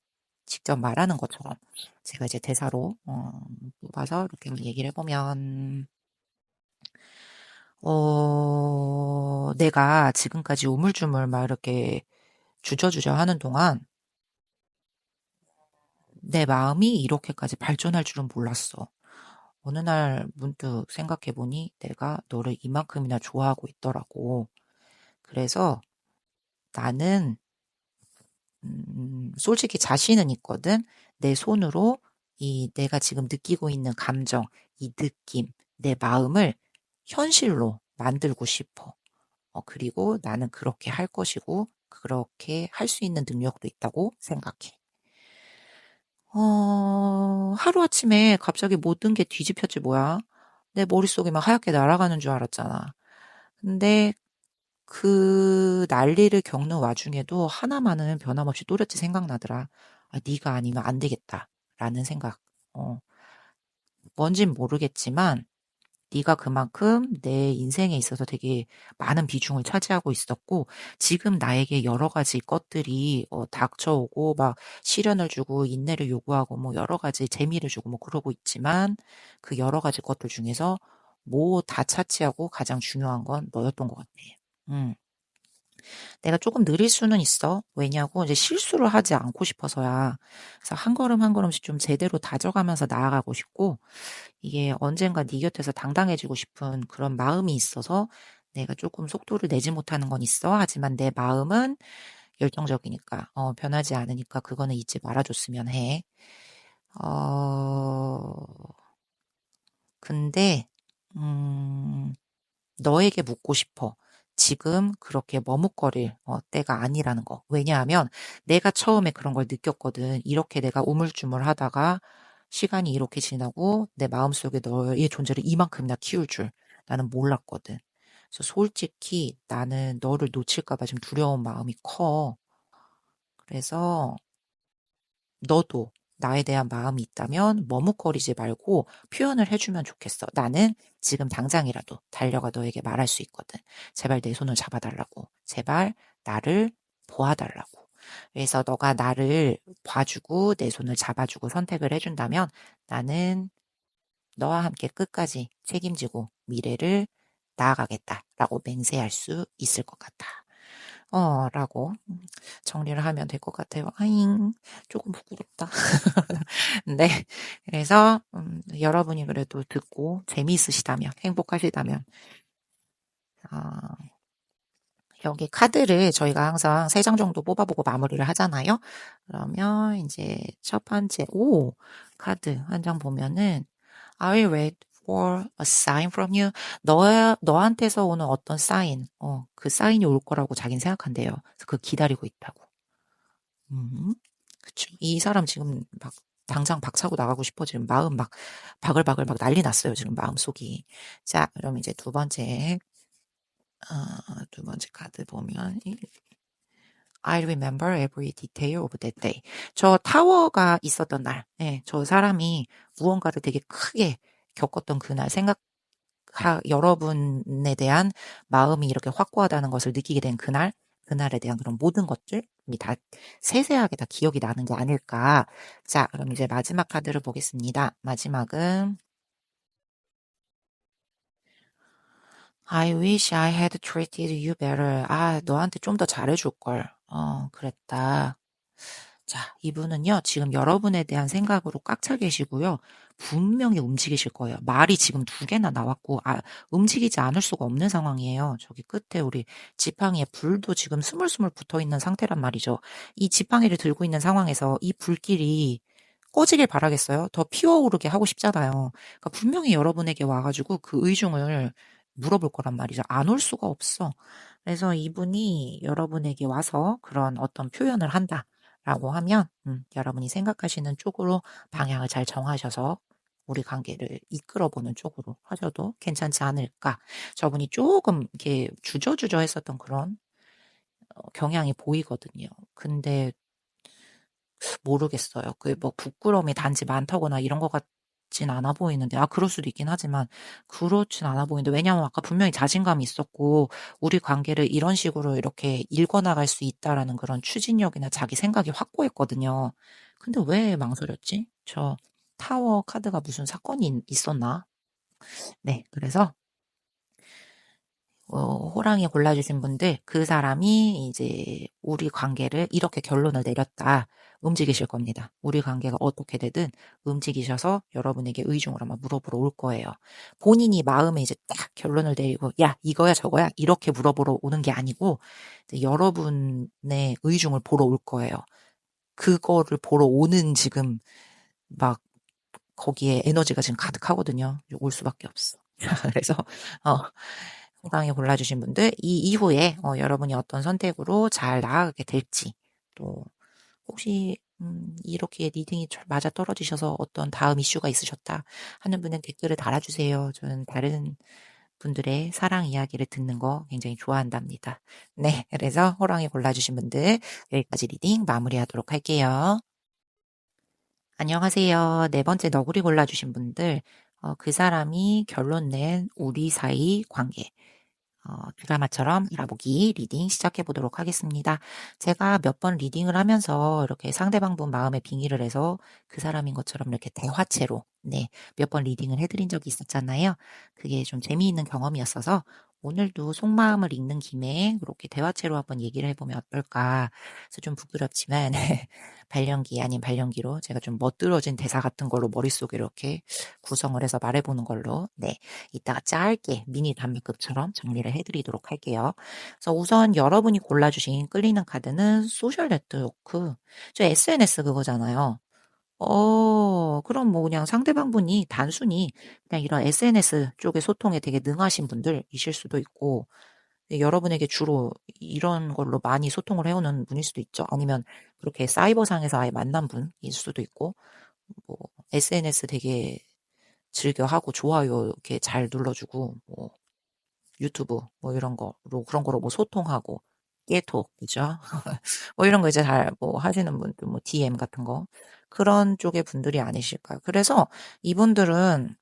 직접 말하는 것처럼 제가 이제 대사로 뽑아서 이렇게 한번 얘기를 해보면 내가 지금까지 우물쭈물 막 이렇게 주저주저 하는 동안 내 마음이 이렇게까지 발전할 줄은 몰랐어. 어느 날 문득 생각해보니 내가 너를 이만큼이나 좋아하고 있더라고. 그래서 나는, 솔직히 자신은 있거든. 내 손으로 이 내가 지금 느끼고 있는 감정, 이 느낌, 내 마음을 현실로 만들고 싶어. 그리고 나는 그렇게 할 것이고, 그렇게 할 수 있는 능력도 있다고 생각해. 하루아침에 갑자기 모든 게 뒤집혔지 뭐야. 내 머릿속에 막 하얗게 날아가는 줄 알았잖아. 근데 그 난리를 겪는 와중에도 하나만은 변함없이 또렷이 생각나더라. 아, 네가 아니면 안 되겠다. 라는 생각. 어, 뭔진 모르겠지만 네가 그만큼 내 인생에 있어서 되게 많은 비중을 차지하고 있었고 지금 나에게 여러 가지 것들이 닥쳐오고 막 시련을 주고 인내를 요구하고 뭐 여러 가지 재미를 주고 뭐 그러고 있지만 그 여러 가지 것들 중에서 뭐 다 차치하고 가장 중요한 건 너였던 것 같아. 음. 내가 조금 느릴 수는 있어. 왜냐고 이제 실수를 하지 않고 싶어서야. 그래서 한 걸음 한 걸음씩 좀 제대로 다져가면서 나아가고 싶고 이게 언젠가 네 곁에서 당당해지고 싶은 그런 마음이 있어서 내가 조금 속도를 내지 못하는 건 있어. 하지만 내 마음은 열정적이니까, 변하지 않으니까 그거는 잊지 말아줬으면 해. 어, 근데, 음, 너에게 묻고 싶어. 지금 그렇게 머뭇거릴 때가 아니라는 거. 왜냐하면 내가 처음에 그런 걸 느꼈거든. 이렇게 내가 우물쭈물 하다가 시간이 이렇게 지나고 내 마음속에 너의 존재를 이만큼이나 키울 줄 나는 몰랐거든. 그래서 솔직히 나는 너를 놓칠까 봐 지금 두려운 마음이 커. 그래서 너도 나에 대한 마음이 있다면 머뭇거리지 말고 표현을 해주면 좋겠어. 나는 지금 당장이라도 달려가 너에게 말할 수 있거든. 제발 내 손을 잡아달라고. 제발 나를 보아달라고. 그래서 너가 나를 봐주고 내 손을 잡아주고 선택을 해준다면 나는 너와 함께 끝까지 책임지고 미래를 나아가겠다라고 맹세할 수 있을 것 같아. 라고 정리를 하면 될 것 같아요. 아잉, 조금 부끄럽다. 네. 그래서, 여러분이 그래도 듣고 재미있으시다면, 행복하시다면, 어, 여기 카드를 저희가 항상 3장 정도 뽑아보고 마무리를 하잖아요. 그러면 이제 첫 번째, 카드 한 장 보면은, I wait for a sign from you. 너한테서 오는 어떤 사인, 그 사인이 올 거라고 자기는 생각한대요. 그래서 그 기다리고 있다고. 음, 그쵸. 이 사람 지금 막 당장 박차고 나가고 싶어. 지금 마음 막 바글바글 막 난리 났어요. 지금 마음속이. 자, 그럼 이제 두 번째 카드 보면, I remember every detail of that day. 저 타워가 있었던 날, 예, 저 사람이 무언가를 되게 크게 겪었던 그날 여러분에 대한 마음이 이렇게 확고하다는 것을 느끼게 된 그날, 그날에 대한 그런 모든 것들이 다 세세하게 다 기억이 나는 게 아닐까. 자, 그럼 이제 마지막 카드를 보겠습니다. 마지막은, I wish I had treated you better. 아, 너한테 좀 더 잘해줄걸. 그랬다. 자, 이분은요, 지금 여러분에 대한 생각으로 꽉 차 계시고요. 분명히 움직이실 거예요. 말이 지금 두 개나 나왔고, 움직이지 않을 수가 없는 상황이에요. 저기 끝에 우리 지팡이에 불도 지금 스물스물 붙어 있는 상태란 말이죠. 이 지팡이를 들고 있는 상황에서 이 불길이 꺼지길 바라겠어요? 더 피어오르게 하고 싶잖아요. 그러니까 분명히 여러분에게 와가지고 그 의중을 물어볼 거란 말이죠. 안 올 수가 없어. 그래서 이분이 여러분에게 와서 그런 어떤 표현을 한다. 라고 하면 여러분이 생각하시는 쪽으로 방향을 잘 정하셔서 우리 관계를 이끌어보는 쪽으로 하셔도 괜찮지 않을까. 저분이 조금 이렇게 주저주저 했었던 그런 경향이 보이거든요. 근데 모르겠어요. 그 뭐 부끄러움이 단지 많다거나 이런 것 같진 않아 보이는데, 그럴 수도 있긴 하지만 그렇진 않아 보이는데, 왜냐하면 아까 분명히 자신감이 있었고 우리 관계를 이런 식으로 이렇게 읽어나갈 수 있다라는 그런 추진력이나 자기 생각이 확고했거든요. 근데 왜 망설였지? 저 타워 카드가 무슨 사건이 있었나? 네, 그래서 호랑이 골라주신 분들, 그 사람이 이제 우리 관계를 이렇게 결론을 내렸다. 움직이실 겁니다. 우리 관계가 어떻게 되든 움직이셔서 여러분에게 의중을 아마 물어보러 올 거예요. 본인이 마음에 이제 딱 결론을 내리고, 야, 이거야, 저거야, 이렇게 물어보러 오는 게 아니고, 이제 여러분의 의중을 보러 올 거예요. 그거를 보러 오는 지금 막 거기에 에너지가 지금 가득하거든요. 올 수밖에 없어. 그래서, 어, 호강에 골라주신 분들, 이 이후에 여러분이 어떤 선택으로 잘 나아가게 될지, 또 혹시 이렇게 리딩이 맞아 떨어지셔서 어떤 다음 이슈가 있으셨다 하는 분은 댓글을 달아주세요. 저는 다른 분들의 사랑 이야기를 듣는 거 굉장히 좋아한답니다. 네, 그래서 호랑이 골라주신 분들 여기까지 리딩 마무리하도록 할게요. 안녕하세요. 네 번째 너구리 골라주신 분들, 그 사람이 결론 낸 우리 사이 관계. 드라마처럼 알아보기 리딩 시작해 보도록 하겠습니다. 제가 몇 번 리딩을 하면서 이렇게 상대방 분 마음에 빙의를 해서 그 사람인 것처럼 이렇게 대화체로, 네, 몇 번 리딩을 해드린 적이 있었잖아요. 그게 좀 재미있는 경험이었어서 오늘도 속마음을 읽는 김에 그렇게 대화체로 한번 얘기를 해보면 어떨까. 그래서 좀 부끄럽지만 발령기 아닌 발령기로 제가 좀 멋들어진 대사 같은 걸로 머릿속에 이렇게 구성을 해서 말해보는 걸로, 네, 이따가 짧게 미니 단막극처럼 정리를 해드리도록 할게요. 그래서 우선 여러분이 골라주신 끌리는 카드는 소셜 네트워크, 저 SNS 그거잖아요. 그럼 뭐 그냥 상대방 분이 단순히 그냥 이런 SNS 쪽의 소통에 되게 능하신 분들이실 수도 있고, 여러분에게 주로 이런 걸로 많이 소통을 해오는 분일 수도 있죠. 아니면 그렇게 사이버상에서 아예 만난 분일 수도 있고, 뭐 SNS 되게 즐겨하고 좋아요 이렇게 잘 눌러주고, 뭐 유튜브 뭐 이런 거로 그런 거로 뭐 소통하고 깨톡 그죠? 뭐 이런 거 이제 잘 뭐 하시는 분들 뭐 DM 같은 거 그런 쪽의 분들이 아니실까요? 그래서 이분들은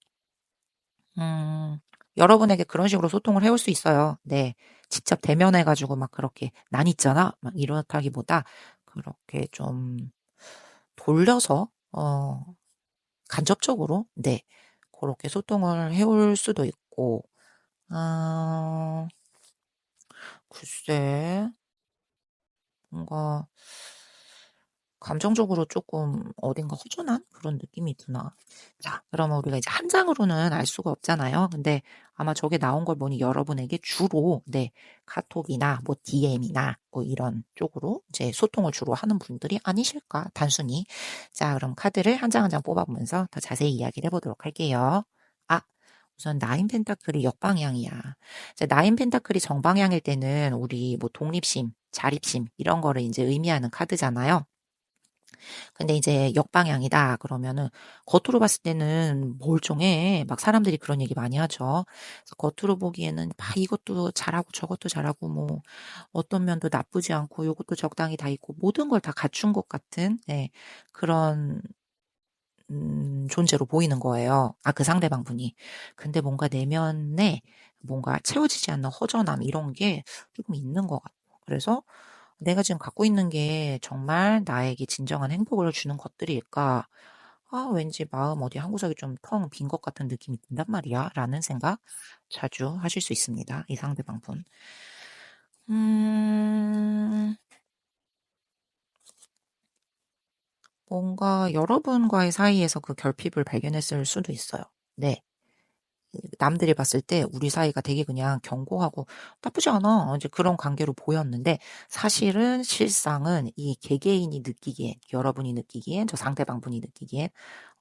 여러분에게 그런 식으로 소통을 해올 수 있어요. 네. 직접 대면해 가지고 막 그렇게 난 있잖아 막 이렇다기보다 그렇게 좀 돌려서 간접적으로 네. 그렇게 소통을 해올 수도 있고 아 글쎄 뭔가 감정적으로 조금 어딘가 허전한 그런 느낌이 드나. 자, 그러면 우리가 이제 한 장으로는 알 수가 없잖아요. 근데 아마 저게 나온 걸 보니 여러분에게 주로 네, 카톡이나 뭐 DM이나 뭐 이런 쪽으로 이제 소통을 주로 하는 분들이 아니실까, 단순히. 자, 그럼 카드를 한 장 한 장 뽑아보면서 더 자세히 이야기를 해보도록 할게요. 아, 우선 나인 펜타클이 역방향이야. 자, 나인 펜타클이 정방향일 때는 우리 뭐 독립심, 자립심 이런 거를 이제 의미하는 카드잖아요. 근데 이제 역방향이다 그러면은 겉으로 봤을 때는 멀쩡해. 막 사람들이 그런 얘기 많이 하죠. 그래서 겉으로 보기에는 막 이것도 잘하고 저것도 잘하고 뭐 어떤 면도 나쁘지 않고 요것도 적당히 다 있고 모든 걸 다 갖춘 것 같은 네, 그런 존재로 보이는 거예요. 그 상대방 분이. 근데 뭔가 내면에 뭔가 채워지지 않는 허전함 이런 게 조금 있는 것 같아요. 그래서 내가 지금 갖고 있는 게 정말 나에게 진정한 행복을 주는 것들일까? 아, 왠지 마음 어디 한 구석이 좀 텅 빈 것 같은 느낌이 든단 말이야. 라는 생각 자주 하실 수 있습니다. 이 상대방분. 음, 뭔가 여러분과의 사이에서 그 결핍을 발견했을 수도 있어요. 네. 남들이 봤을 때 우리 사이가 되게 그냥 견고하고 나쁘지 않아. 이제 그런 관계로 보였는데 사실은 실상은 이 개개인이 느끼기엔, 여러분이 느끼기엔, 저 상대방분이 느끼기엔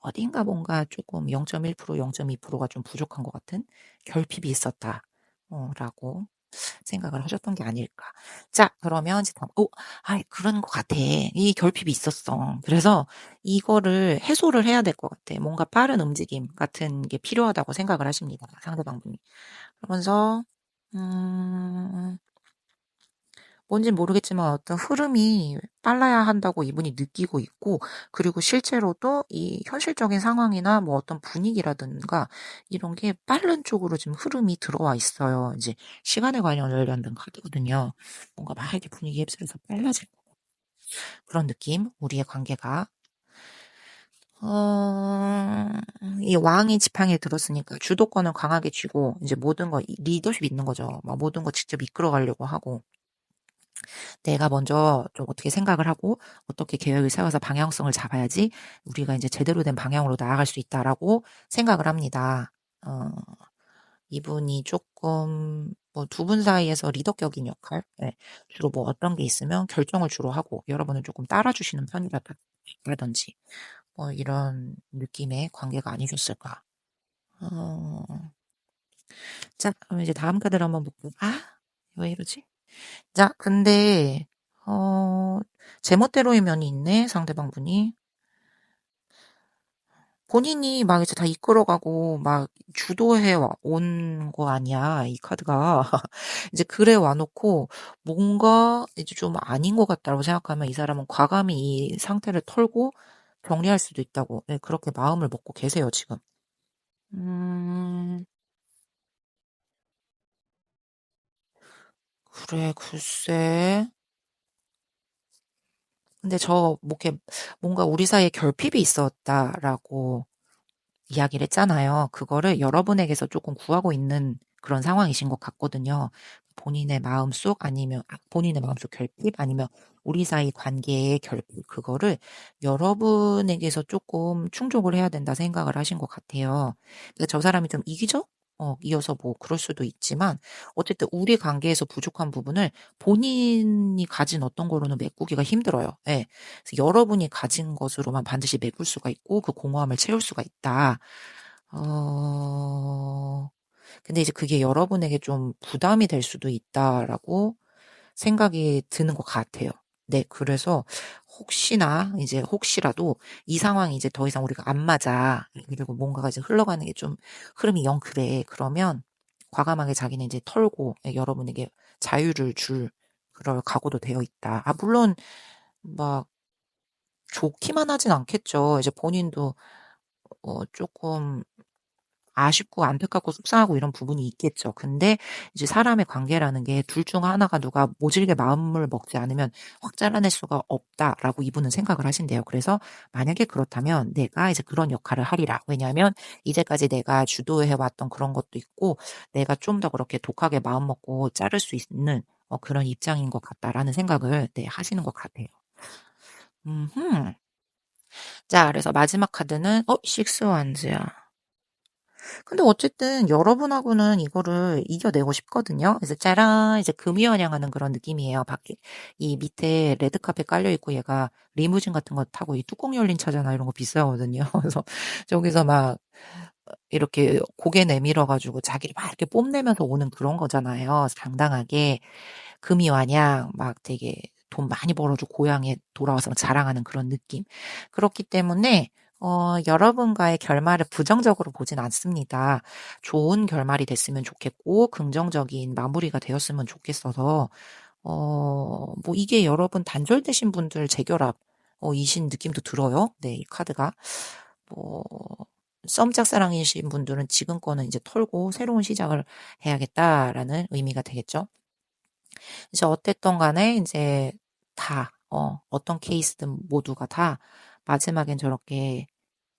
어딘가 뭔가 조금 0.1%, 0.2%가 좀 부족한 것 같은 결핍이 있었다. 라고 생각을 하셨던 게 아닐까. 자, 그러면 이제 다음, 아이, 그런 것 같아. 이 결핍이 있었어. 그래서 이거를 해소를 해야 될 것 같아. 뭔가 빠른 움직임 같은 게 필요하다고 생각을 하십니다. 상대방분이. 그러면서, 음, 뭔진 모르겠지만 어떤 흐름이 빨라야 한다고 이분이 느끼고 있고, 그리고 실제로도 이 현실적인 상황이나 뭐 어떤 분위기라든가 이런 게 빠른 쪽으로 지금 흐름이 들어와 있어요. 이제 시간에 관련된 카드거든요. 뭔가 막 이렇게 분위기 휩쓸려서 빨라질 그런 느낌, 우리의 관계가. 어, 이 왕이 지팡이에 들었으니까 주도권을 강하게 쥐고 이제 모든 거 리더십 있는 거죠. 막 모든 거 직접 이끌어 가려고 하고 내가 먼저 좀 어떻게 생각을 하고 어떻게 계획을 세워서 방향성을 잡아야지 우리가 이제 제대로 된 방향으로 나아갈 수 있다라고 생각을 합니다. 어, 이분이 조금 뭐 두 분 사이에서 리더격인 역할, 예, 주로 뭐 어떤 게 있으면 결정을 주로 하고 여러분은 조금 따라주시는 편이라든지 뭐 이런 느낌의 관계가 아니셨을까. 어, 자, 그럼 이제 다음 카드를 한번 볼게요. 아, 왜 이러지? 자, 근데, 어, 제멋대로의 면이 있네, 상대방 분이. 본인이 막 이제 다 이끌어가고, 막 주도해 온 거 아니야, 이 카드가. 이제 그래 와놓고, 뭔가 이제 좀 아닌 것 같다고 생각하면 이 사람은 과감히 이 상태를 털고 정리할 수도 있다고, 네, 그렇게 마음을 먹고 계세요, 지금. 음, 그래, 글쎄. 근데 뭐 이렇게 뭔가 우리 사이에 결핍이 있었다라고 이야기를 했잖아요. 그거를 여러분에게서 조금 구하고 있는 그런 상황이신 것 같거든요. 본인의 마음속 아니면 본인의 마음속 결핍 아니면 우리 사이 관계의 결핍 그거를 여러분에게서 조금 충족을 해야 된다 생각을 하신 것 같아요. 그러니까 저 사람이 좀 이기적? 이어서 뭐 그럴 수도 있지만 어쨌든 우리 관계에서 부족한 부분을 본인이 가진 어떤 거로는 메꾸기가 힘들어요. 예. 그래서 여러분이 가진 것으로만 반드시 메꿀 수가 있고 그 공허함을 채울 수가 있다. 어, 근데 이제 그게 여러분에게 좀 부담이 될 수도 있다라고 생각이 드는 것 같아요. 네, 그래서 이제 혹시라도 이 상황이 이제 더 이상 우리가 안 맞아. 그리고 뭔가가 이제 흘러가는 게 좀 흐름이 영 그래. 그러면 과감하게 자기는 이제 털고 여러분에게 자유를 줄 그럴 각오도 되어 있다. 아, 물론 막 좋기만 하진 않겠죠. 이제 본인도 조금 아쉽고 안타깝고 속상하고 이런 부분이 있겠죠. 근데 이제 사람의 관계라는 게 둘 중 하나가 누가 모질게 마음을 먹지 않으면 확 잘라낼 수가 없다라고 이분은 생각을 하신대요. 그래서 만약에 그렇다면 내가 이제 그런 역할을 하리라. 왜냐하면 이제까지 내가 주도해 왔던 그런 것도 있고 내가 좀 더 그렇게 독하게 마음 먹고 자를 수 있는 그런 입장인 것 같다라는 생각을 네, 하시는 것 같아요. 음흠. 자, 그래서 마지막 카드는 식스 원즈야. 근데 어쨌든 여러분하고는 이거를 이겨내고 싶거든요. 그래서 짜란 이제 금이 환영하는 그런 느낌이에요. 밖에 이 밑에 레드카펫 깔려 있고 얘가 리무진 같은 거 타고 이 뚜껑 열린 차잖아 이런 거 비싸거든요. 그래서 저기서 막 이렇게 고개 내밀어 가지고 자기를 막 이렇게 뽐내면서 오는 그런 거잖아요. 그래서 당당하게 금이 와냥 막 되게 돈 많이 벌어주고 고향에 돌아와서 자랑하는 그런 느낌. 그렇기 때문에 여러분과의 결말을 부정적으로 보진 않습니다. 좋은 결말이 됐으면 좋겠고 긍정적인 마무리가 되었으면 좋겠어서 뭐 이게 여러분 단절되신 분들 재결합 이신 느낌도 들어요. 네, 이 카드가. 뭐 썸 짝사랑이신 분들은 지금 거는 이제 털고 새로운 시작을 해야겠다라는 의미가 되겠죠. 이제 어땠든 간에 이제 다, 어떤 케이스든 모두가 다 마지막엔 저렇게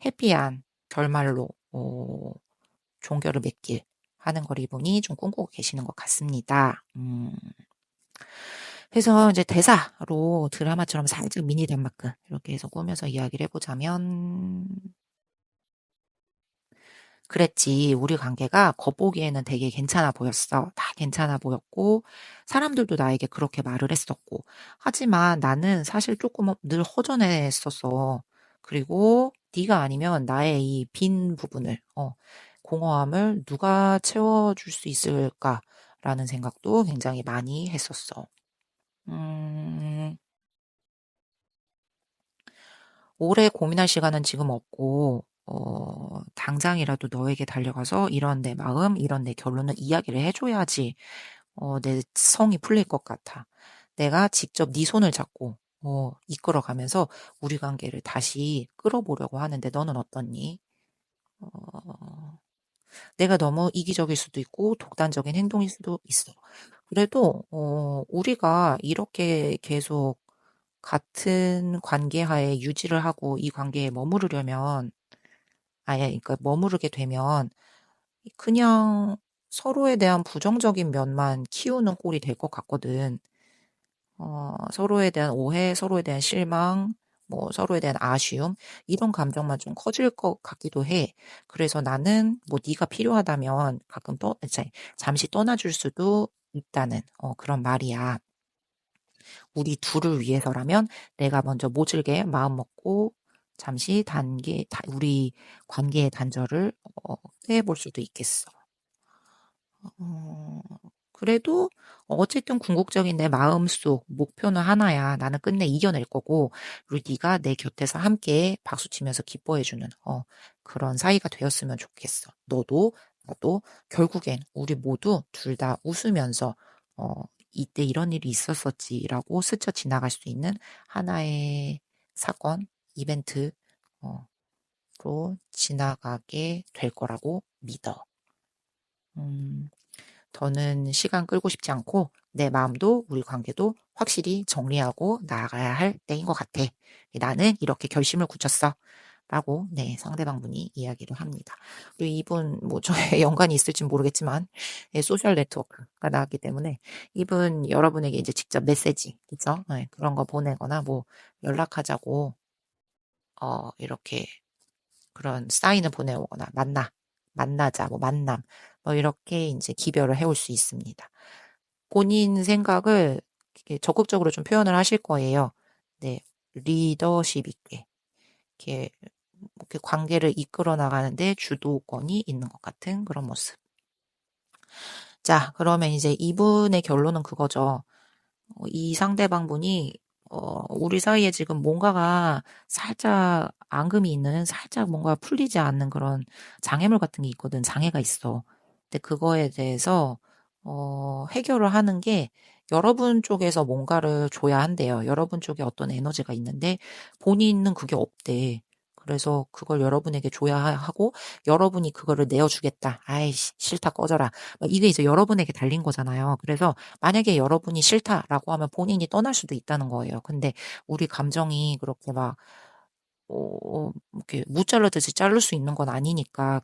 해피한 결말로 종결을 맺길 하는 걸 이분이 좀 꿈꾸고 계시는 것 같습니다. 그래서 이제 대사로 드라마처럼 살짝 미니 단막극 이렇게 해서 꾸며서 이야기를 해보자면 그랬지. 우리 관계가 겉보기에는 되게 괜찮아 보였어. 다 괜찮아 보였고, 사람들도 나에게 그렇게 말을 했었고. 하지만 나는 사실 조금 늘 허전했었어. 그리고 네가 아니면 나의 이 빈 부분을, 공허함을 누가 채워줄 수 있을까라는 생각도 굉장히 많이 했었어. 음, 오래 고민할 시간은 지금 없고, 당장이라도 너에게 달려가서 이런 내 마음, 이런 내 결론을 이야기를 해줘야지, 내 성이 풀릴 것 같아. 내가 직접 네 손을 잡고, 이끌어가면서 우리 관계를 다시 끌어보려고 하는데 너는 어떻니? 어, 내가 너무 이기적일 수도 있고 독단적인 행동일 수도 있어. 그래도, 우리가 이렇게 계속 같은 관계하에 유지를 하고 이 관계에 머무르려면, 그러니까 머무르게 되면 그냥 서로에 대한 부정적인 면만 키우는 꼴이 될 것 같거든. 서로에 대한 오해, 서로에 대한 실망, 뭐 서로에 대한 아쉬움 이런 감정만 좀 커질 것 같기도 해. 그래서 나는 뭐 네가 필요하다면 가끔 잠시 떠나줄 수도 있다는 그런 말이야. 우리 둘을 위해서라면 내가 먼저 모질게 마음 먹고 잠시 우리 관계의 단절을 해볼 수도 있겠어. 어, 그래도 어쨌든 궁극적인 내 마음속 목표는 하나야. 나는 끝내 이겨낼 거고, 그리고 네가 내 곁에서 함께 박수치면서 기뻐해주는 그런 사이가 되었으면 좋겠어. 너도 나도 결국엔 우리 모두 둘 다 웃으면서 어, 이때 이런 일이 있었었지라고 스쳐 지나갈 수 있는 하나의 사건, 이벤트로 지나가게 될 거라고 믿어. 음, 더는 시간 끌고 싶지 않고 내 마음도 우리 관계도 확실히 정리하고 나아가야 할 때인 것 같아. 나는 이렇게 결심을 굳혔어. 라고 네 상대방분이 이야기를 합니다. 그리고 이분 뭐 저의 연관이 있을지 모르겠지만 소셜 네트워크가 나왔기 때문에 이분 여러분에게 이제 직접 메시지 그죠? 네, 그런 거 보내거나 뭐 연락하자고 이렇게 그런 사인을 보내오거나 만나자 뭐 만남 뭐 이렇게 이제 기별을 해올 수 있습니다. 본인 생각을 이렇게 적극적으로 좀 표현을 하실 거예요. 네, 리더십 있게 이렇게 관계를 이끌어 나가는데 주도권이 있는 것 같은 그런 모습. 자, 그러면 이제 이분의 결론은 그거죠. 이 상대방분이 우리 사이에 지금 뭔가가 살짝 앙금이 있는 살짝 뭔가 풀리지 않는 그런 장애물 같은 게 있거든. 장애가 있어. 근데 그거에 대해서 해결을 하는 게 여러분 쪽에서 뭔가를 줘야 한대요. 여러분 쪽에 어떤 에너지가 있는데 본인은 그게 없대. 그래서 그걸 여러분에게 줘야 하고 여러분이 그거를 내어주겠다. 아이씨 싫다 꺼져라. 이게 이제 여러분에게 달린 거잖아요. 그래서 만약에 여러분이 싫다라고 하면 본인이 떠날 수도 있다는 거예요. 근데 우리 감정이 그렇게 막, 이렇게 무 자르듯이 자를 수 있는 건 아니니까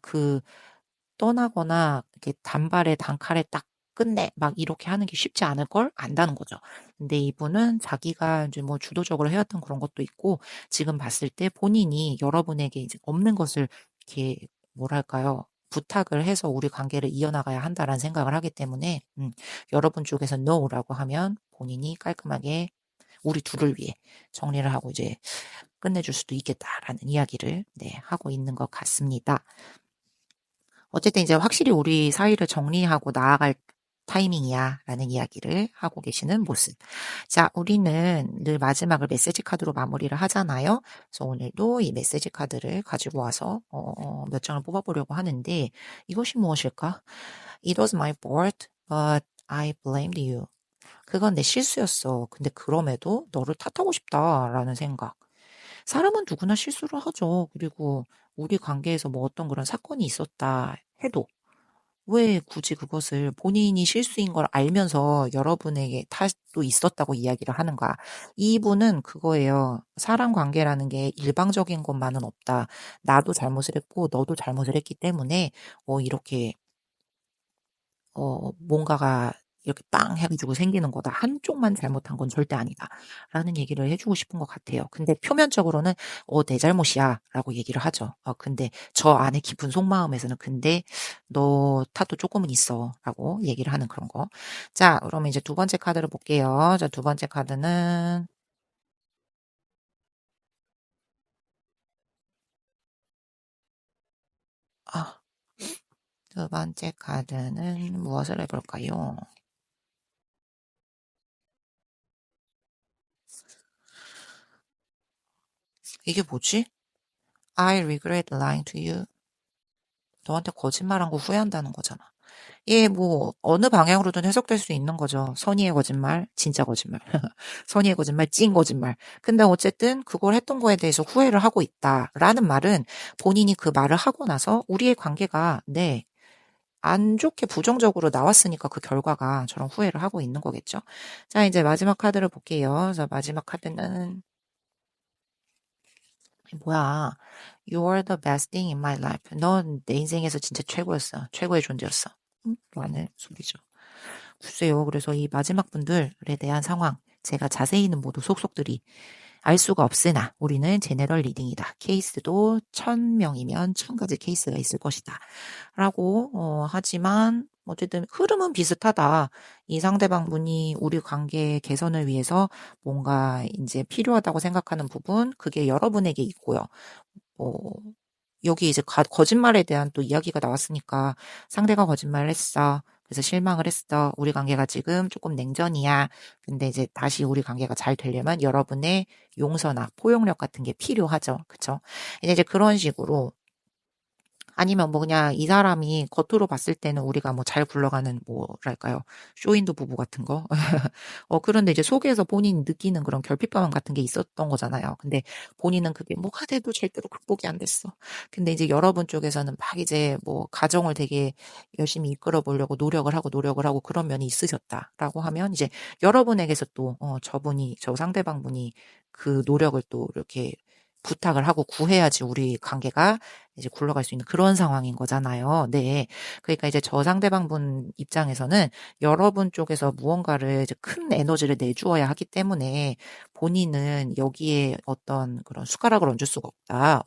떠나거나 이렇게 단발에 단칼에 딱 끝내 막 이렇게 하는 게 쉽지 않을 걸 안다는 거죠. 근데 이분은 자기가 이제 뭐 주도적으로 해왔던 그런 것도 있고 지금 봤을 때 본인이 여러분에게 이제 없는 것을 이렇게 뭐랄까요? 부탁을 해서 우리 관계를 이어나가야 한다라는 생각을 하기 때문에 여러분 쪽에서 no라고 하면 본인이 깔끔하게 우리 둘을 위해 정리를 하고 이제 끝내줄 수도 있겠다라는 이야기를 네, 하고 있는 것 같습니다. 어쨌든 이제 확실히 우리 사이를 정리하고 나아갈 타이밍이야 라는 이야기를 하고 계시는 모습. 자, 우리는 늘 마지막을 메시지 카드로 마무리를 하잖아요. 그래서 오늘도 이 메시지 카드를 가지고 와서 몇 장을 뽑아보려고 하는데 이것이 무엇일까? It was my fault, but I blamed you. 그건 내 실수였어. 근데 그럼에도 너를 탓하고 싶다라는 생각. 사람은 누구나 실수를 하죠. 그리고 우리 관계에서 뭐 어떤 그런 사건이 있었다 해도 왜 굳이 그것을 본인이 실수인 걸 알면서 여러분에게 탓도 있었다고 이야기를 하는가. 이분은 그거예요. 사람 관계라는 게 일방적인 것만은 없다. 나도 잘못을 했고 너도 잘못을 했기 때문에 이렇게 뭔가가 이렇게 빵 해 가지고 생기는 거다. 한쪽만 잘못한 건 절대 아니다.'라는 얘기를 해 주고 싶은 것 같아요. 근데 표면적으로는 내 잘못이야.'라고 얘기를 하죠. 근데 저 안에 깊은 속마음에서는 '근데 너 탓도 쪼끔은 있어.'라고 얘기를 하는 그런 거. 자, 그러면 이제 두 번째 카드를 볼게요. 자, 두 번째 카드는 아 두 번째 카드는 무엇을 해 볼까요? 이게 뭐지? "I regret lying to you." 너한테 거짓말한 거 후회한다는 거잖아. 예, 뭐 어느 방향으로든 해석될 수 있는 거죠. 선의의 거짓말, 진짜 거짓말. 선의의 거짓말, 찐 거짓말. 근데 어쨌든 그걸 했던 거에 대해서 후회를 하고 있다라는 말은 본인이 그 말을 하고 나서 우리의 관계가 네, 안 좋게 부정적으로 나왔으니까 그 결과가 저런 후회를 하고 있는 거겠죠. 자, 이제 마지막 카드를 볼게요. 그래서 마지막 카드는 뭐야? You're the best thing in my life. 넌 내 인생에서 진짜 최고였어. 최고의 존재였어. 라는 소리죠. 글쎄요. 그래서 이 마지막 분들에 대한 상황, 제가 자세히는 모두 속속들이 알 수가 없으나 우리는 제네럴 리딩이다. 케이스도 1000명이면 1000가지 케이스가 있을 것이다. 라고 하지만 어쨌든 흐름은 비슷하다. 이 상대방 분이 우리 관계 개선을 위해서 뭔가 이제 필요하다고 생각하는 부분, 그게 여러분에게 있고요. 어 여기 이제 거짓말에 대한 또 이야기가 나왔으니까 상대가 거짓말을 했어. 그래서 실망을 했어. 우리 관계가 지금 조금 냉전이야. 근데 이제 다시 우리 관계가 잘 되려면 여러분의 용서나 포용력 같은 게 필요하죠. 그쵸? 이제 그런 식으로 아니면 뭐 그냥 이 사람이 겉으로 봤을 때는 우리가 뭐 잘 굴러가는 뭐랄까요? 쇼윈도 부부 같은 거. 그런데 이제 속에서 본인이 느끼는 그런 결핍감 같은 게 있었던 거잖아요. 근데 본인은 그게 뭐가 돼도 절대로 극복이 안 됐어. 근데 이제 여러분 쪽에서는 막 이제 뭐 가정을 되게 열심히 이끌어 보려고 노력을 하고 그런 면이 있으셨다라고 하면 이제 여러분에게서 또 저분이 저 상대방 분이 그 노력을 또 이렇게 부탁을 하고 구해야지 우리 관계가 이제 굴러갈 수 있는 그런 상황인 거잖아요. 네. 그러니까 이제 저 상대방 분 입장에서는 여러분 쪽에서 무언가를 이제 큰 에너지를 내주어야 하기 때문에 본인은 여기에 어떤 그런 숟가락을 얹을 수가 없다.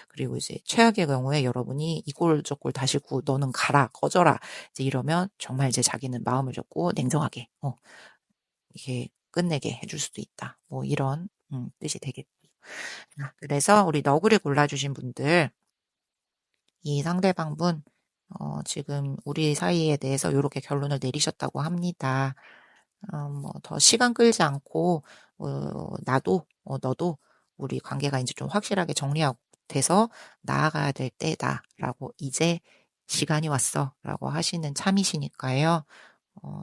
그리고 이제 최악의 경우에 여러분이 이 꼴 저 꼴 다시고 너는 가라, 꺼져라. 이제 이러면 정말 이제 자기는 마음을 접고 냉정하게 이게 끝내게 해줄 수도 있다. 뭐 이런 뜻이 되겠죠. 그래서 우리 너구리 골라주신 분들 이 상대방분 지금 우리 사이에 대해서 요렇게 결론을 내리셨다고 합니다. 뭐 더 시간 끌지 않고 나도 너도 우리 관계가 이제 좀 확실하게 정리하고 돼서 나아가야 될 때다라고 "이제 시간이 왔어."라고 하시는 참이시니까요.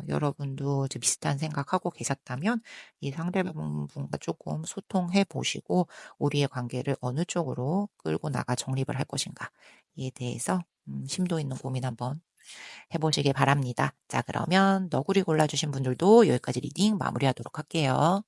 여러분도 이제 비슷한 생각하고 계셨다면 이 상대방분과 조금 소통해 보시고 우리의 관계를 어느 쪽으로 끌고 나가 정립을 할 것인가에 대해서 심도 있는 고민 한번 해 보시길 바랍니다. 자, 그러면 너구리 골라 주신 분들도 여기까지 리딩 마무리하도록 할게요.